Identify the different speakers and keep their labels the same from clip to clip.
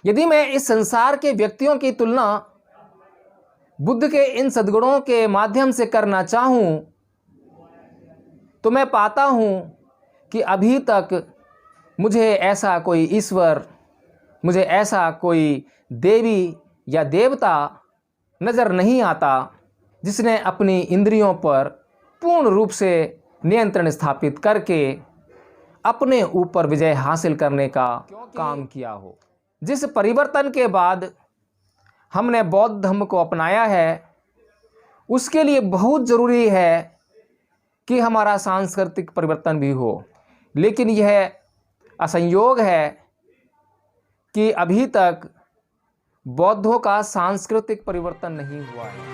Speaker 1: यदि मैं इस संसार के व्यक्तियों की तुलना बुद्ध के इन सद्गुणों के माध्यम से करना चाहूं, तो मैं पाता हूं कि अभी तक मुझे ऐसा कोई ईश्वर, मुझे ऐसा कोई देवी या देवता नज़र नहीं आता जिसने अपनी इंद्रियों पर पूर्ण रूप से नियंत्रण स्थापित करके अपने ऊपर विजय हासिल करने का काम किया हो। जिस परिवर्तन के बाद हमने बौद्ध धर्म को अपनाया है, उसके लिए बहुत ज़रूरी है कि हमारा सांस्कृतिक परिवर्तन भी हो। लेकिन यह असंयोग है कि अभी तक बौद्धों का सांस्कृतिक परिवर्तन नहीं हुआ है।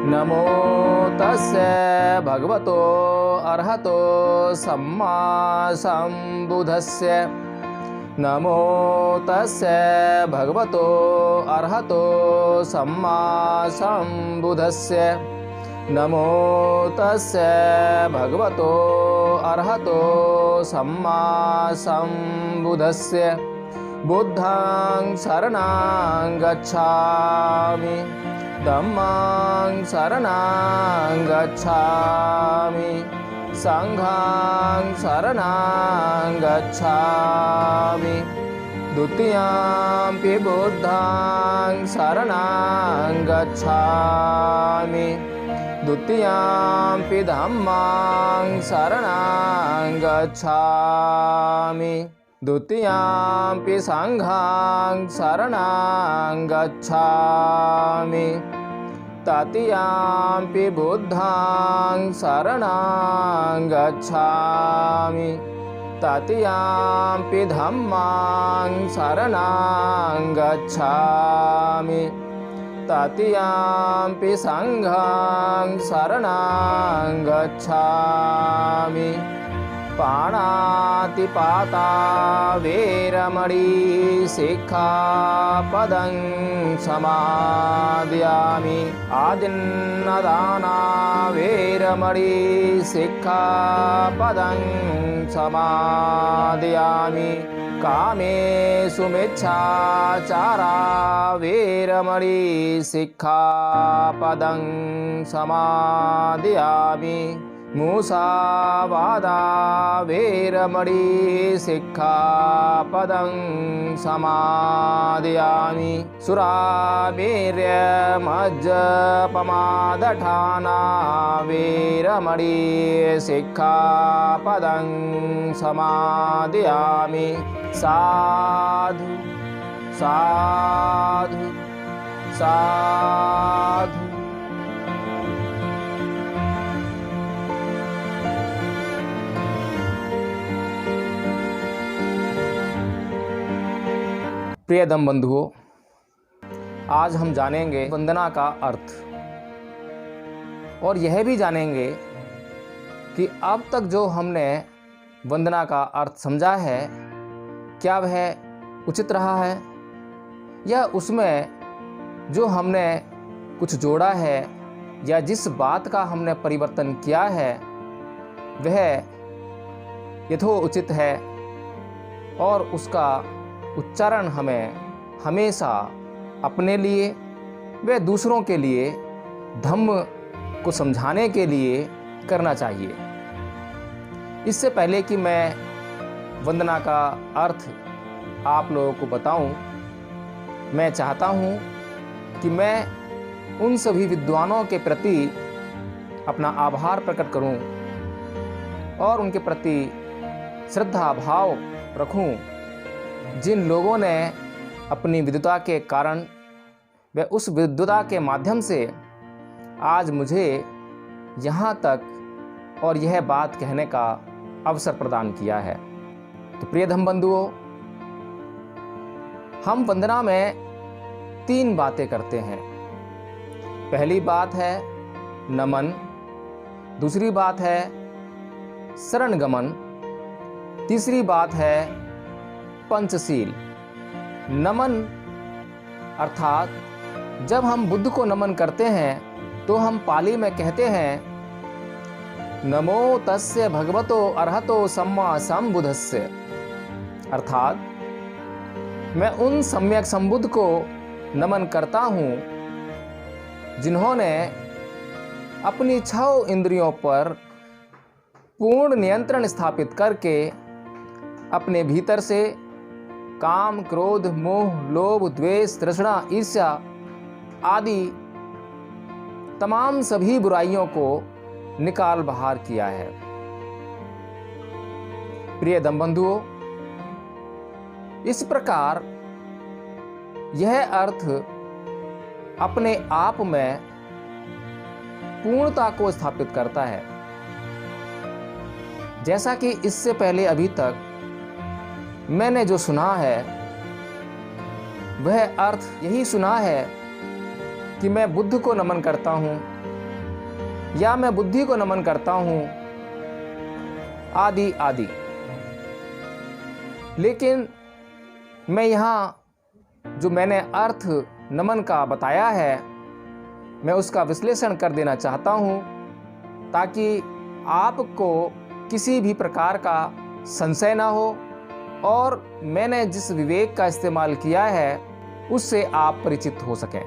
Speaker 1: नमो तस्य भगवतो अरहतो सम्मा सम्बुद्धस्य। नमो तस्य भगवतो अरहतो सम्मा सम्बुद्धस्य। नमो तस्य भगवतो अरहतो सम्मा सम्बुद्धस्य। बुद्धं शरणं गच्छामि, धम्मं शरणं गच्छामि, संघं शरणं गच्छामि। द्वितीयंपि बुद्धं शरणं गच्छामि, द्वितीयंपि धम्मं शरणं गच्छामि, द्वितीयंपि संघं शरणं गच्छामि, तृतीयंपि बुद्धं शरणं गच्छामि, तृतीयंपि धम्मं शरणं गच्छामि, तृतीयंपि संघं शरणं गच्छामि। पाणातिपाता वेरमणि सिक्खापदं समादयामि। आदिन्नदाना वेरमणि सिक्खापदं समादयामि। कामेषु मिच्छाचारा वेरमणि सिक्खापदं समादयामि। मुसावादा वेरमणि सिक्खापदं समादयामि। सुरामेर्यमज्जपमादठाना वेरमणि सिक्खापदं समादयामि। साधु साधु साधु। प्रिय धम्म बंधुओं, आज हम जानेंगे वंदना का अर्थ और यह भी जानेंगे कि अब तक जो हमने वंदना का अर्थ समझा है, क्या वह उचित रहा है या उसमें जो हमने कुछ जोड़ा है या जिस बात का हमने परिवर्तन किया है वह यथोचित है और उसका उच्चारण हमें हमेशा अपने लिए व दूसरों के लिए धम्म को समझाने के लिए करना चाहिए। इससे पहले कि मैं वंदना का अर्थ आप लोगों को बताऊं, मैं चाहता हूं कि मैं उन सभी विद्वानों के प्रति अपना आभार प्रकट करूं और उनके प्रति श्रद्धा भाव रखूं, जिन लोगों ने अपनी विद्वता के कारण व उस विद्वता के माध्यम से आज मुझे यहाँ तक और यह बात कहने का अवसर प्रदान किया है। तो प्रिय धम्म बंधुओं, हम वंदना में 3 बातें करते हैं। पहली बात है नमन, दूसरी बात है शरणगमन, तीसरी बात है पंचशील। नमन अर्थात जब हम बुद्ध को नमन करते हैं तो हम पाली में कहते हैं नमो तस्य भगवतो अरहतो सम्मा संबुद्धस्य, अर्थात मैं उन सम्यक संबुद्ध को नमन करता हूँ जिन्होंने अपनी 6 इंद्रियों पर पूर्ण नियंत्रण स्थापित करके अपने भीतर से काम, क्रोध, मोह, लोभ, द्वेष, तृष्णा, ईर्ष्या आदि तमाम सभी बुराइयों को निकाल बाहर किया है। प्रिय दम्बंधुओं, इस प्रकार यह अर्थ अपने आप में पूर्णता को स्थापित करता है। जैसा कि इससे पहले अभी तक मैंने जो सुना है वह अर्थ यही सुना है कि मैं बुद्ध को नमन करता हूँ या मैं बुद्धि को नमन करता हूँ आदि आदि। लेकिन मैं यहाँ जो मैंने अर्थ नमन का बताया है मैं उसका विश्लेषण कर देना चाहता हूँ ताकि आपको किसी भी प्रकार का संशय ना हो और मैंने जिस विवेक का इस्तेमाल किया है उससे आप परिचित हो सकें।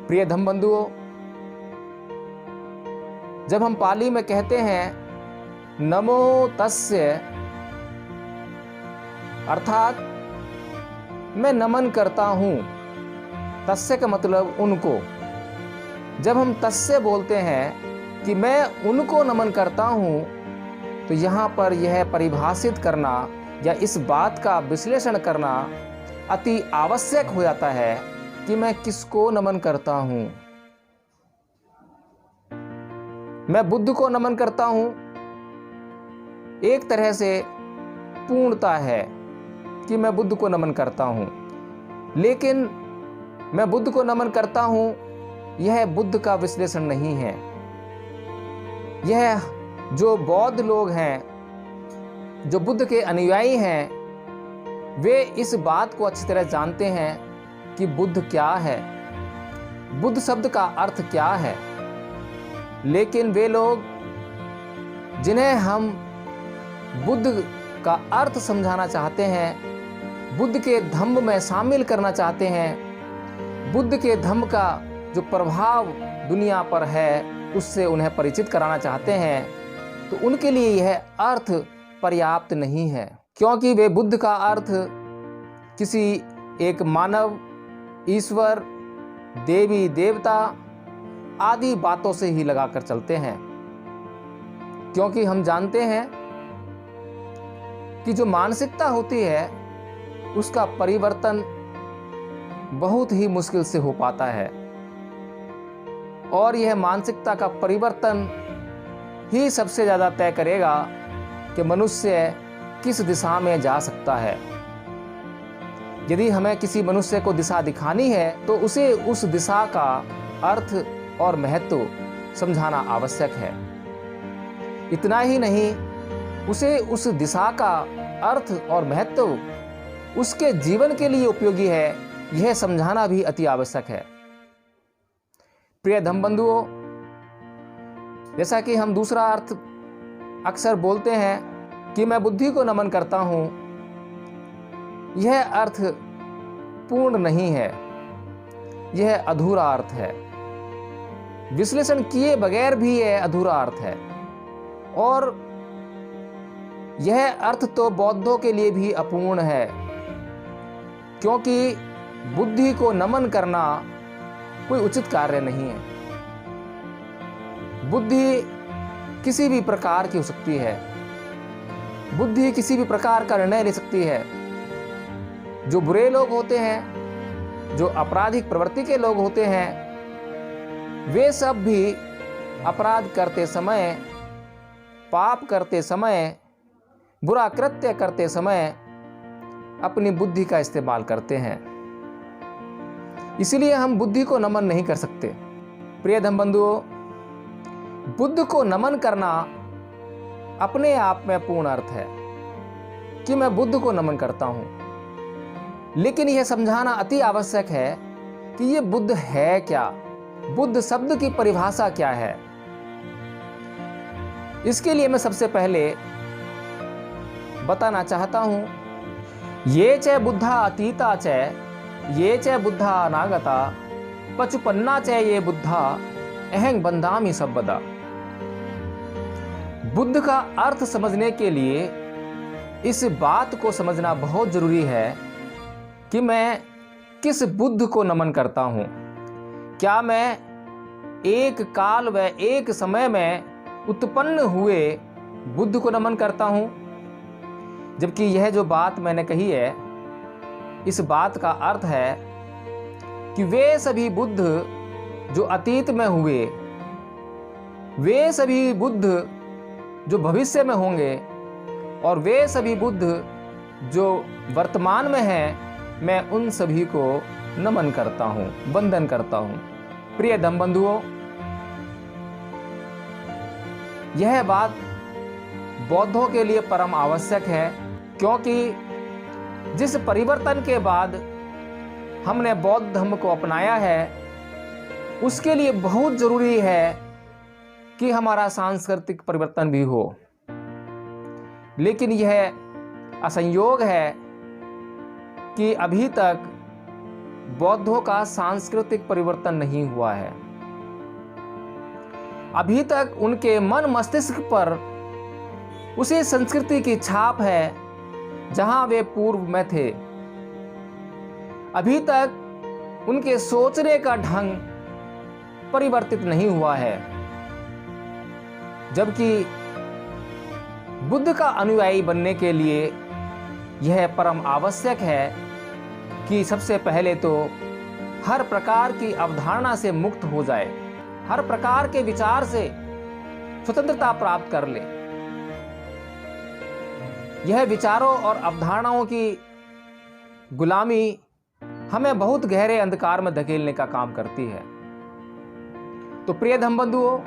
Speaker 1: प्रिय धम्मबंधुओं, जब हम पाली में कहते हैं नमो तस्य, अर्थात मैं नमन करता हूं, तस्य का मतलब उनको। जब हम तस्य बोलते हैं कि मैं उनको नमन करता हूं तो यहाँ पर यह परिभाषित करना या इस बात का विश्लेषण करना अति आवश्यक हो जाता है कि मैं किसको नमन करता हूं। मैं बुद्ध को नमन करता हूं, एक तरह से पूर्णता है कि मैं बुद्ध को नमन करता हूं। लेकिन मैं बुद्ध को नमन करता हूं यह बुद्ध का विश्लेषण नहीं है। यह जो बौद्ध लोग हैं, जो बुद्ध के अनुयायी हैं, वे इस बात को अच्छी तरह जानते हैं कि बुद्ध क्या है, बुद्ध शब्द का अर्थ क्या है। लेकिन वे लोग जिन्हें हम बुद्ध का अर्थ समझाना चाहते हैं, बुद्ध के धम्म में शामिल करना चाहते हैं, बुद्ध के धम्म का जो प्रभाव दुनिया पर है उससे उन्हें परिचित कराना चाहते हैं, तो उनके लिए यह अर्थ पर्याप्त नहीं है, क्योंकि वे बुद्ध का अर्थ किसी एक मानव, ईश्वर, देवी देवता आदि बातों से ही लगाकर चलते हैं। क्योंकि हम जानते हैं कि जो मानसिकता होती है उसका परिवर्तन बहुत ही मुश्किल से हो पाता है और यह मानसिकता का परिवर्तन ही सबसे ज़्यादा तय करेगा कि मनुष्य किस दिशा में जा सकता है। यदि हमें किसी मनुष्य को दिशा दिखानी है तो उसे उस दिशा का अर्थ और महत्व समझाना आवश्यक है। इतना ही नहीं, उसे उस दिशा का अर्थ और महत्व उसके जीवन के लिए उपयोगी है यह समझाना भी अति आवश्यक है। प्रिय धम्मबंधुओं, जैसा कि हम दूसरा अर्थ अक्सर बोलते हैं कि मैं बुद्धि को नमन करता हूं, यह अर्थ पूर्ण नहीं है, यह अधूरा अर्थ है। विश्लेषण किए बगैर भी यह अधूरा अर्थ है और यह अर्थ तो बौद्धों के लिए भी अपूर्ण है, क्योंकि बुद्धि को नमन करना कोई उचित कार्य नहीं है। बुद्धि किसी भी प्रकार की हो सकती है, बुद्धि किसी भी प्रकार का निर्णय ले सकती है। जो बुरे लोग होते हैं, जो आपराधिक प्रवृत्ति के लोग होते हैं, वे सब भी अपराध करते समय, पाप करते समय, बुरा कृत्य करते समय अपनी बुद्धि का इस्तेमाल करते हैं। इसलिए हम बुद्धि को नमन नहीं कर सकते। प्रिय धम्मबंधुओं, बुद्ध को नमन करना अपने आप में पूर्ण अर्थ है कि मैं बुद्ध को नमन करता हूं। लेकिन यह समझाना अति आवश्यक है कि ये बुद्ध है क्या, बुद्ध शब्द की परिभाषा क्या है। इसके लिए मैं सबसे पहले बताना चाहता हूं, ये च बुद्धा अतीता च ये च बुद्धा अनागता पचुपन्ना च ये बुद्धा अहं बंधामि सर्वदा। बुद्ध का अर्थ समझने के लिए इस बात को समझना बहुत जरूरी है कि मैं किस बुद्ध को नमन करता हूं। क्या मैं एक काल व एक समय में उत्पन्न हुए बुद्ध को नमन करता हूं? जबकि यह जो बात मैंने कही है, इस बात का अर्थ है कि वे सभी बुद्ध जो अतीत में हुए, वे सभी बुद्ध जो भविष्य में होंगे और वे सभी बुद्ध जो वर्तमान में हैं, मैं उन सभी को नमन करता हूं, वंदन करता हूं। प्रिय धम्म बंधुओं, यह बात बौद्धों के लिए परम आवश्यक है, क्योंकि जिस परिवर्तन के बाद हमने बौद्ध धर्म को अपनाया है, उसके लिए बहुत जरूरी है कि हमारा सांस्कृतिक परिवर्तन भी हो। लेकिन यह असंयोग है कि अभी तक बौद्धों का सांस्कृतिक परिवर्तन नहीं हुआ है। अभी तक उनके मन मस्तिष्क पर उसी संस्कृति की छाप है जहां वे पूर्व में थे। अभी तक उनके सोचने का ढंग परिवर्तित नहीं हुआ है। जबकि बुद्ध का अनुयायी बनने के लिए यह परम आवश्यक है कि सबसे पहले तो हर प्रकार की अवधारणा से मुक्त हो जाए, हर प्रकार के विचार से स्वतंत्रता प्राप्त कर ले। यह विचारों और अवधारणाओं की गुलामी हमें बहुत गहरे अंधकार में धकेलने का काम करती है। तो प्रिय धम्म बंधुओं,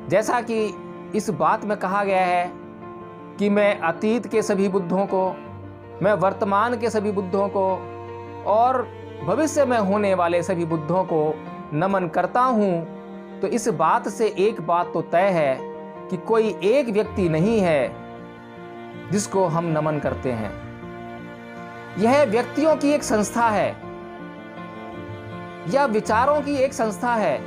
Speaker 1: जैसा कि इस बात में कहा गया है कि मैं अतीत के सभी बुद्धों को, मैं वर्तमान के सभी बुद्धों को और भविष्य में होने वाले सभी बुद्धों को नमन करता हूं, तो इस बात से एक बात तो तय है कि कोई एक व्यक्ति नहीं है जिसको हम नमन करते हैं। यह व्यक्तियों की एक संस्था है या विचारों की एक संस्था है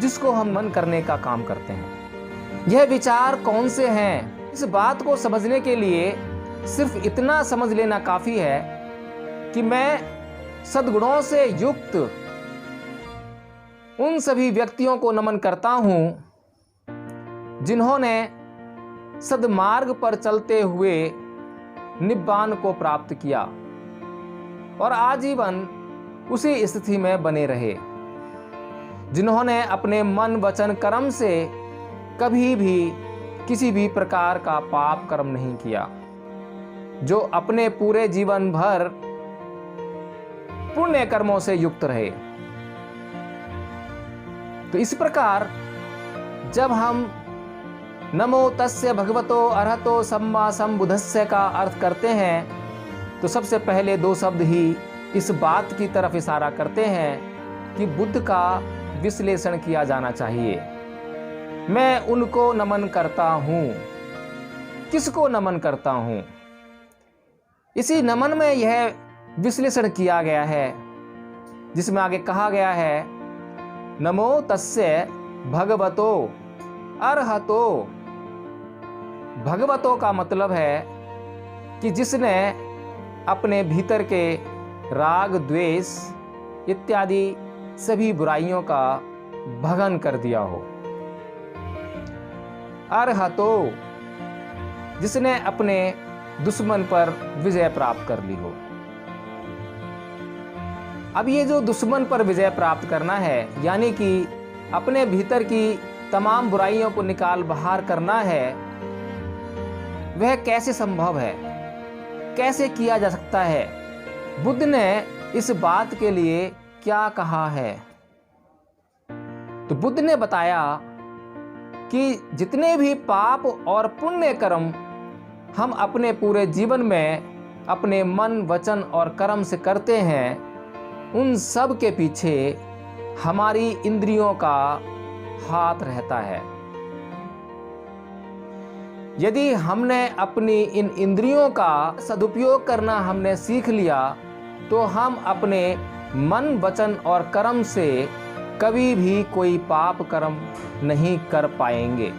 Speaker 1: जिसको हम नमन करने का काम करते हैं। यह विचार कौन से हैं, इस बात को समझने के लिए सिर्फ इतना समझ लेना काफी है कि मैं सद्गुणों से युक्त उन सभी व्यक्तियों को नमन करता हूं जिन्होंने सद्मार्ग पर चलते हुए निब्बान को प्राप्त किया और आजीवन उसी स्थिति में बने रहे, जिन्होंने अपने मन वचन कर्म से कभी भी किसी भी प्रकार का पाप कर्म नहीं किया, जो अपने पूरे जीवन भर पुण्य कर्मों से युक्त रहे। तो इस प्रकार जब हम नमो तस्य भगवतो अरहतो सम्मा सम्बुद्धस्य का अर्थ करते हैं, तो सबसे पहले दो शब्द ही इस बात की तरफ इशारा करते हैं कि बुद्ध का विश्लेषण किया जाना चाहिए। मैं उनको नमन करता हूं। किसको नमन करता हूं? इसी नमन में यह विश्लेषण किया गया है, जिसमें आगे कहा गया है, नमो तस्य भगवतो अरहतो। भगवतो का मतलब है कि जिसने अपने भीतर के राग द्वेष इत्यादि सभी बुराइयों का भगन कर दिया हो। अरहतो, जिसने अपने दुश्मन पर विजय प्राप्त कर ली हो। अब ये जो दुश्मन पर विजय प्राप्त करना है, यानी कि अपने भीतर की तमाम बुराइयों को निकाल बाहर करना है, वह कैसे संभव है, कैसे किया जा सकता है? बुद्ध ने इस बात के लिए क्या कहा है? तो बुद्ध ने बताया कि जितने भी पाप और पुण्य कर्म हम अपने पूरे जीवन में अपने मन, वचन और कर्म से करते हैं, उन सब के पीछे हमारी इंद्रियों का हाथ रहता है। यदि हमने अपनी इन इंद्रियों का सदुपयोग करना हमने सीख लिया, तो हम अपने मन, वचन और कर्म से कभी भी कोई पाप कर्म नहीं कर पाएंगे।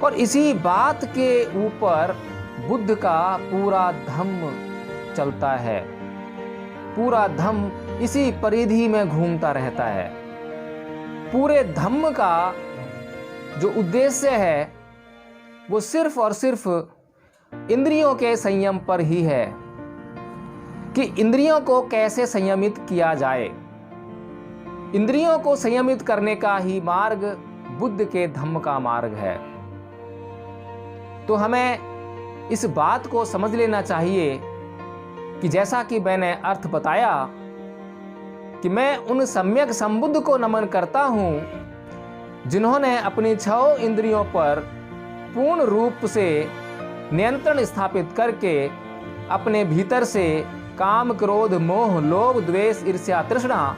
Speaker 1: और इसी बात के ऊपर बुद्ध का पूरा धम्म चलता है। पूरा धम्म इसी परिधि में घूमता रहता है। पूरे धम्म का जो उद्देश्य है वो सिर्फ और सिर्फ इंद्रियों के संयम पर ही है कि इंद्रियों को कैसे संयमित किया जाए। इंद्रियों को संयमित करने का ही मार्ग बुद्ध के धम्म का मार्ग है। तो हमें इस बात को समझ लेना चाहिए कि जैसा कि मैंने अर्थ बताया कि मैं उन सम्यक संबुद्ध को नमन करता हूं जिन्होंने अपनी 6 इंद्रियों पर पूर्ण रूप से नियंत्रण स्थापित करके अपने भीतर से काम, क्रोध, मोह, लोभ, द्वेष, ईर्ष्या, तृष्णा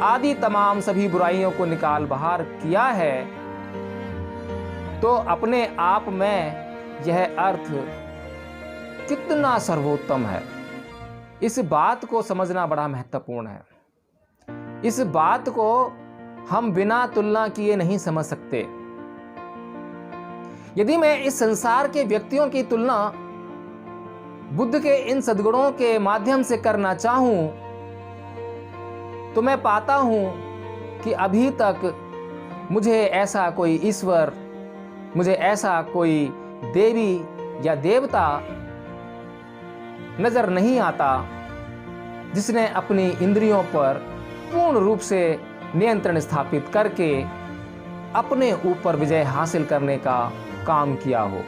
Speaker 1: आदि तमाम सभी बुराइयों को निकाल बाहर किया है। तो अपने आप में यह अर्थ कितना सर्वोत्तम है, इस बात को समझना बड़ा महत्वपूर्ण है। इस बात को हम बिना तुलना किए नहीं समझ सकते। यदि मैं इस संसार के व्यक्तियों की तुलना बुद्ध के इन सद्गुणों के माध्यम से करना चाहूं, तो मैं पाता हूं कि अभी तक मुझे ऐसा कोई ईश्वर, मुझे ऐसा कोई देवी या देवता नजर नहीं आता जिसने अपनी इंद्रियों पर पूर्ण रूप से नियंत्रण स्थापित करके अपने ऊपर विजय हासिल करने का काम किया हो।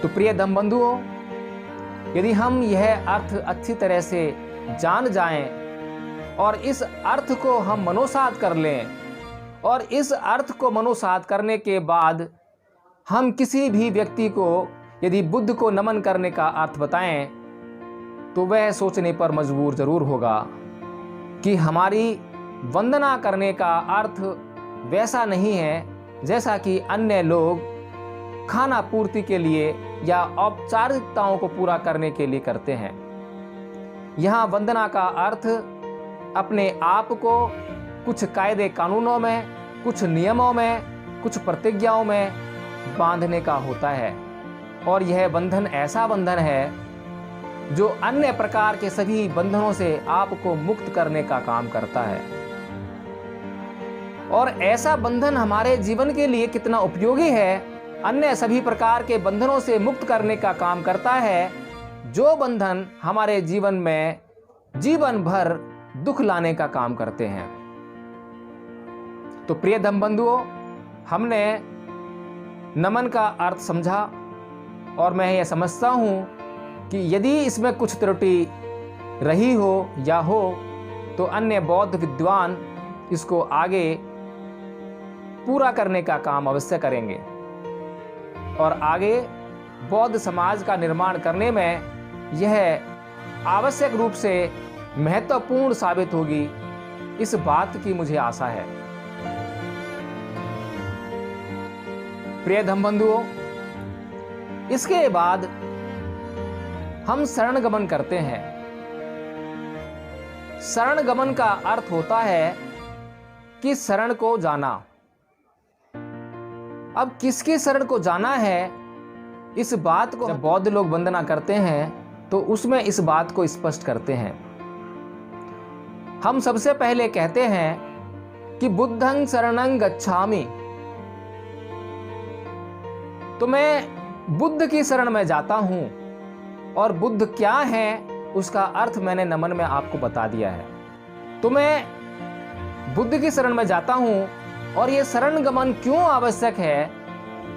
Speaker 1: तो प्रिय धम्मबंधुओं, यदि हम यह अर्थ अच्छी तरह से जान जाएं और इस अर्थ को हम मनोसात कर लें, और इस अर्थ को मनोसात करने के बाद हम किसी भी व्यक्ति को यदि बुद्ध को नमन करने का अर्थ बताएं, तो वह सोचने पर मजबूर जरूर होगा कि हमारी वंदना करने का अर्थ वैसा नहीं है जैसा कि अन्य लोग खाना पूर्ति के लिए या औपचारिकताओं को पूरा करने के लिए करते हैं। यहाँ वंदना का अर्थ अपने आप को कुछ कायदे कानूनों में, कुछ नियमों में, कुछ प्रतिज्ञाओं में बांधने का होता है। और यह बंधन ऐसा बंधन है जो अन्य प्रकार के सभी बंधनों से आपको मुक्त करने का काम करता है। और ऐसा बंधन हमारे जीवन के लिए कितना उपयोगी है, अन्य सभी प्रकार के बंधनों से मुक्त करने का काम करता है, जो बंधन हमारे जीवन में जीवन भर दुख लाने का काम करते हैं। तो प्रिय धम्मबंधुओं, हमने नमन का अर्थ समझा और मैं यह समझता हूं कि यदि इसमें कुछ त्रुटि रही हो या हो तो अन्य बौद्ध विद्वान इसको आगे पूरा करने का काम अवश्य करेंगे और आगे बौद्ध समाज का निर्माण करने में यह आवश्यक रूप से महत्वपूर्ण साबित होगी, इस बात की मुझे आशा है। प्रिय धम्मबंधुओं, इसके बाद हम शरण गमन करते हैं। शरण गमन का अर्थ होता है कि शरण को जाना। अब किसकी शरण को जाना है, इस बात को जब बौद्ध लोग वंदना करते हैं तो उसमें इस बात को स्पष्ट करते हैं। हम सबसे पहले कहते हैं कि बुद्धं शरणं गच्छामि, तो मैं बुद्ध की शरण में जाता हूं। और बुद्ध क्या है उसका अर्थ मैंने नमन में आपको बता दिया है। तो मैं बुद्ध की शरण में जाता हूं और यह शरण गमन क्यों आवश्यक है,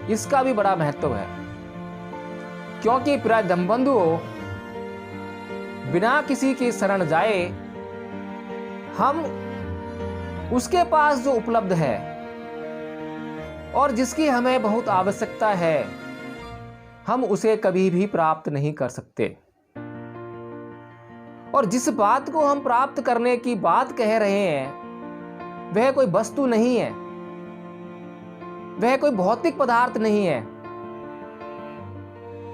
Speaker 1: इसका भी बड़ा महत्व है। क्योंकि प्रिय धम्मबंधुओं, बिना किसी की शरण जाए हम उसके पास जो उपलब्ध है और जिसकी हमें बहुत आवश्यकता है, हम उसे कभी भी प्राप्त नहीं कर सकते। और जिस बात को हम प्राप्त करने की बात कह रहे हैं वह कोई वस्तु नहीं है, वह कोई भौतिक पदार्थ नहीं है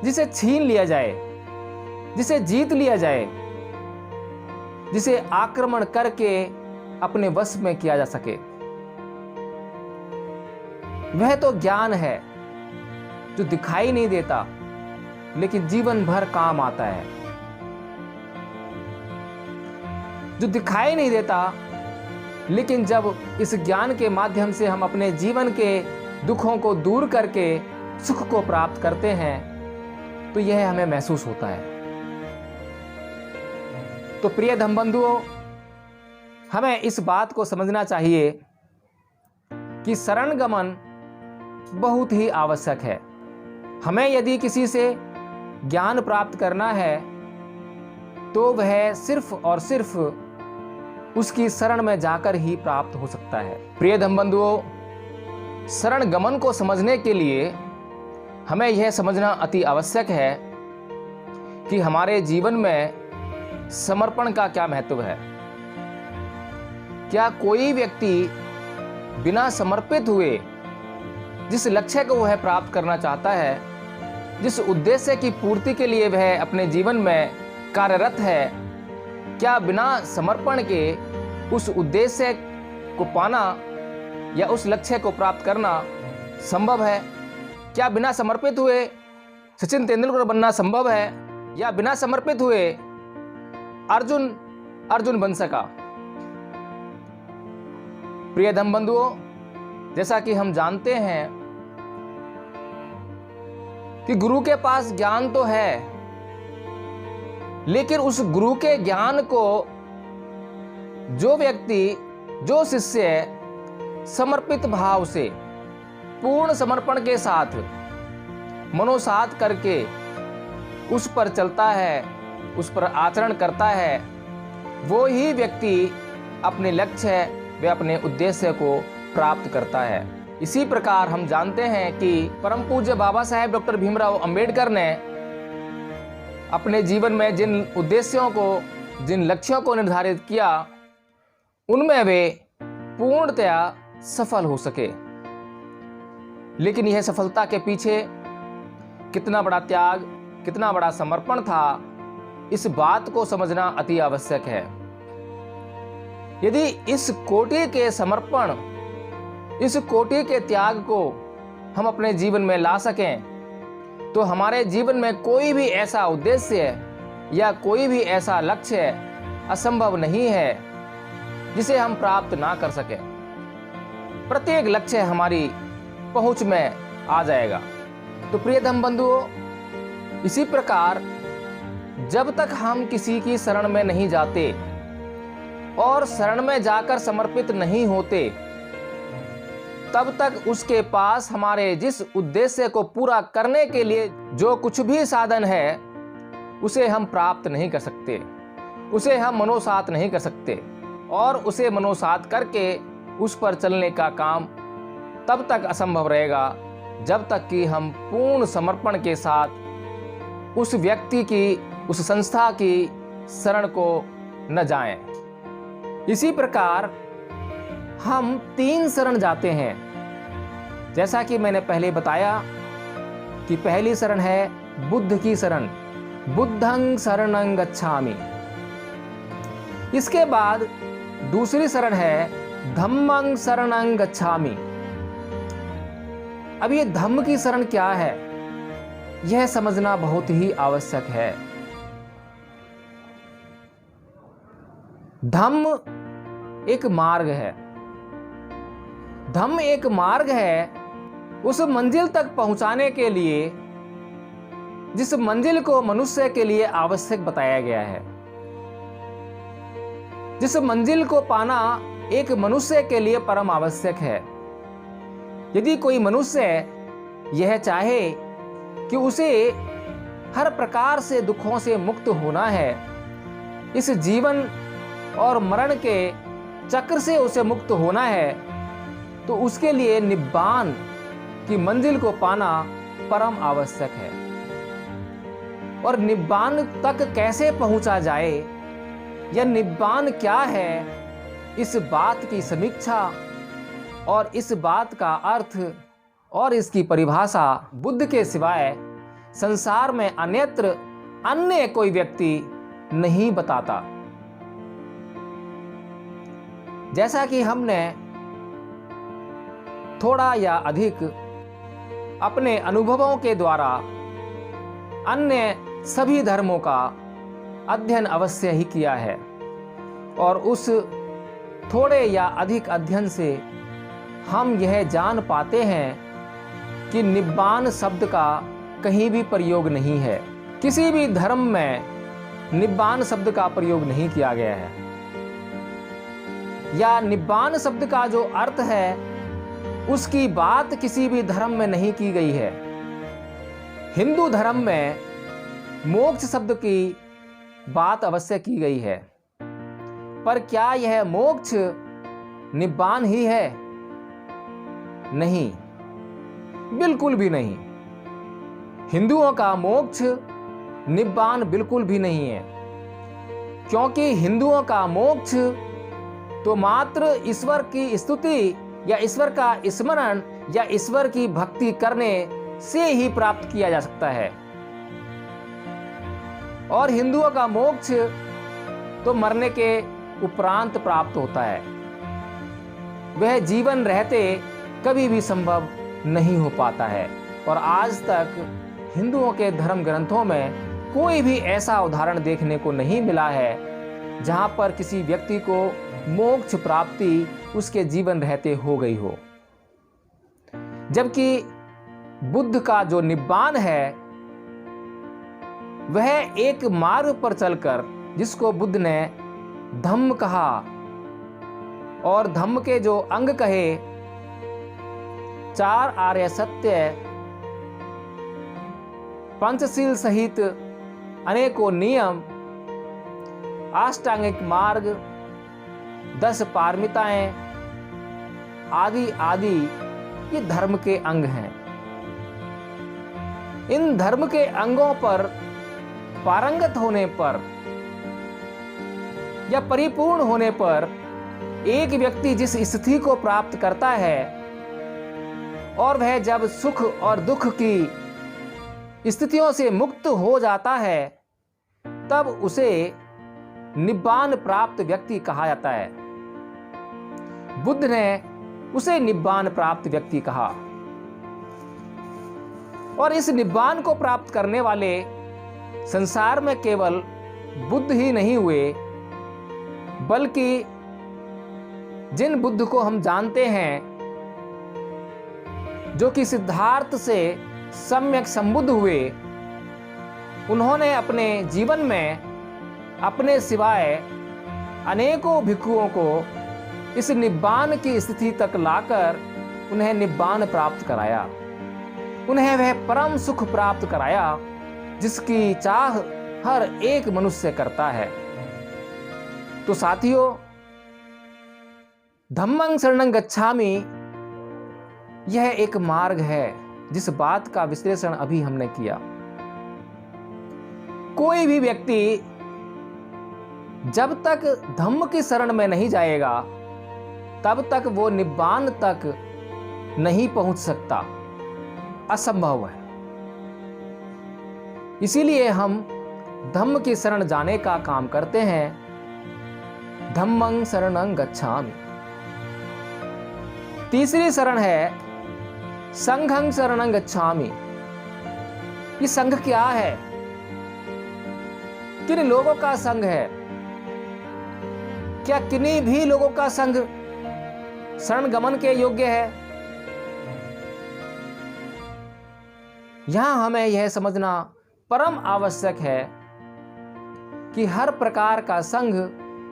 Speaker 1: जिसे छीन लिया जाए, जिसे जीत लिया जाए, जिसे आक्रमण करके अपने वश में किया जा सके। वह तो ज्ञान है जो दिखाई नहीं देता लेकिन जीवन भर काम आता है, जो दिखाई नहीं देता लेकिन जब इस ज्ञान के माध्यम से हम अपने जीवन के दुखों को दूर करके सुख को प्राप्त करते हैं तो यह हमें महसूस होता है। तो प्रिय धम्म बंधुओं, हमें इस बात को समझना चाहिए कि शरण गमन बहुत ही आवश्यक है। हमें यदि किसी से ज्ञान प्राप्त करना है तो वह सिर्फ और सिर्फ उसकी शरण में जाकर ही प्राप्त हो सकता है। प्रिय धम्म बंधुओं, शरण गमन को समझने के लिए हमें यह समझना अति आवश्यक है कि हमारे जीवन में समर्पण का क्या महत्व है। क्या कोई व्यक्ति बिना समर्पित हुए जिस लक्ष्य को वह प्राप्त करना चाहता है, जिस उद्देश्य की पूर्ति के लिए वह अपने जीवन में कार्यरत है, क्या बिना समर्पण के उस उद्देश्य को पाना या उस लक्ष्य को प्राप्त करना संभव है? क्या बिना समर्पित हुए सचिन तेंदुलकर बनना संभव है या बिना समर्पित हुए अर्जुन बन सका? प्रिय धम्म बंधुओं, जैसा कि हम जानते हैं कि गुरु के पास ज्ञान तो है, लेकिन उस गुरु के ज्ञान को जो व्यक्ति, जो शिष्य समर्पित भाव से, पूर्ण समर्पण के साथ मनोसाध करके उस पर चलता है, उस पर आचरण करता है, वो ही व्यक्ति अपने लक्ष्य व अपने उद्देश्य को प्राप्त करता है। इसी प्रकार हम जानते हैं कि परम पूज्य बाबा साहेब डॉक्टर भीमराव अंबेडकर ने अपने जीवन में जिन उद्देश्यों को, जिन लक्ष्यों को निर्धारित किया, उनमें वे पूर्णतया सफल हो सके। लेकिन यह सफलता के पीछे कितना बड़ा त्याग, कितना बड़ा समर्पण था, इस बात को समझना अति आवश्यक है। यदि इस कोटि के समर्पण, इस कोटि के त्याग को हम अपने जीवन में ला सकें तो हमारे जीवन में कोई भी ऐसा उद्देश्य या कोई भी ऐसा लक्ष्य असंभव नहीं है जिसे हम प्राप्त ना कर सकें। प्रत्येक लक्ष्य हमारी पहुंच में आ जाएगा। तो प्रिय धम्म बंधुओं, इसी प्रकार जब तक हम किसी की शरण में नहीं जाते और शरण में जाकर समर्पित नहीं होते, तब तक उसके पास हमारे जिस उद्देश्य को पूरा करने के लिए जो कुछ भी साधन है उसे हम प्राप्त नहीं कर सकते, उसे हम मनोसात नहीं कर सकते। और उसे मनोसात करके उस पर चलने का काम तब तक असंभव रहेगा जब तक कि हम पूर्ण समर्पण के साथ उस व्यक्ति की, उस संस्था की शरण को न जाएं। इसी प्रकार हम 3 शरण जाते हैं। जैसा कि मैंने पहले बताया कि पहली शरण है बुद्ध की शरण, बुद्धं शरणं गच्छामि। इसके बाद दूसरी शरण है धम्मं शरणं गच्छामि। अब ये धम्म की शरण क्या है, यह समझना बहुत ही आवश्यक है। धम्म एक मार्ग है, धम्म एक मार्ग है उस मंजिल तक पहुंचाने के लिए जिस मंजिल को मनुष्य के लिए आवश्यक बताया गया है। जिस मंजिल को पाना एक मनुष्य के लिए परम आवश्यक है। यदि कोई मनुष्य यह चाहे कि उसे हर प्रकार से दुखों से मुक्त होना है, इस जीवन और मरण के चक्र से उसे मुक्त होना है, तो उसके लिए निब्बान की मंजिल को पाना परम आवश्यक है। और निब्बान तक कैसे पहुंचा जाए या निब्बान क्या है, इस बात की समीक्षा और इस बात का अर्थ और इसकी परिभाषा बुद्ध के सिवाय संसार में अन्यत्र अन्य कोई व्यक्ति नहीं बताता। जैसा कि हमने थोड़ा या अधिक अपने अनुभवों के द्वारा अन्य सभी धर्मों का अध्ययन अवश्य ही किया है, और उस थोड़े या अधिक अध्ययन से हम यह जान पाते हैं कि निब्बान शब्द का कहीं भी प्रयोग नहीं है। किसी भी धर्म में निब्बान शब्द का प्रयोग नहीं किया गया है, या निब्बान शब्द का जो अर्थ है उसकी बात किसी भी धर्म में नहीं की गई है। हिंदू धर्म में मोक्ष शब्द की बात अवश्य की गई है, पर क्या यह मोक्ष निब्बान ही है? नहीं, बिल्कुल भी नहीं। हिंदुओं का मोक्ष निब्बान बिल्कुल भी नहीं है, क्योंकि हिंदुओं का मोक्ष तो मात्र ईश्वर की स्तुति या ईश्वर का स्मरण या ईश्वर की भक्ति करने से ही प्राप्त किया जा सकता है। और हिंदुओं का मोक्ष तो मरने के उपरांत प्राप्त होता है, वह जीवन रहते कभी भी संभव नहीं हो पाता है। और आज तक हिंदुओं के धर्म ग्रंथों में कोई भी ऐसा उदाहरण देखने को नहीं मिला है जहां पर किसी व्यक्ति को मोक्ष प्राप्ति उसके जीवन रहते हो गई हो। जबकि बुद्ध का जो निब्बान है वह एक मार्ग पर चलकर, जिसको बुद्ध ने धम्म कहा और धम्म के जो अंग कहे, 4 आर्य सत्य, पंचशील सहित अनेकों नियम, अष्टांगिक मार्ग, 10 पारमिताएं आदि आदि, ये धर्म के अंग हैं। इन धर्म के अंगों पर पारंगत होने पर या परिपूर्ण होने पर एक व्यक्ति जिस स्थिति को प्राप्त करता है, और वह जब सुख और दुख की स्थितियों से मुक्त हो जाता है, तब उसे निब्बान प्राप्त व्यक्ति कहा जाता है। बुद्ध ने उसे निब्बान प्राप्त व्यक्ति कहा। और इस निब्बान को प्राप्त करने वाले संसार में केवल बुद्ध ही नहीं हुए, बल्कि जिन बुद्ध को हम जानते हैं, जो कि सिद्धार्थ से सम्यक संबुद्ध हुए, उन्होंने अपने जीवन में अपने सिवाय अनेकों भिक्षुओं को इस निब्बान की स्थिति तक लाकर उन्हें निब्बान प्राप्त कराया, उन्हें वह परम सुख प्राप्त कराया जिसकी चाह हर एक मनुष्य करता है। तो साथियों, धम्मं शरणं गच्छामि यह एक मार्ग है, जिस बात का विश्लेषण अभी हमने किया। कोई भी व्यक्ति जब तक धम्म की शरण में नहीं जाएगा, तब तक वो निब्बान तक नहीं पहुंच सकता, असंभव है। इसीलिए हम धम्म की शरण जाने का काम करते हैं, धम्मं शरणं गच्छामि। तीसरी शरण है संघं शरणं गच्छामि। ये संघ क्या है? किन लोगों का संघ है? क्या किन्हीं भी लोगों का संघ शरण गमन के योग्य है? यहां हमें यह समझना परम आवश्यक है कि हर प्रकार का संघ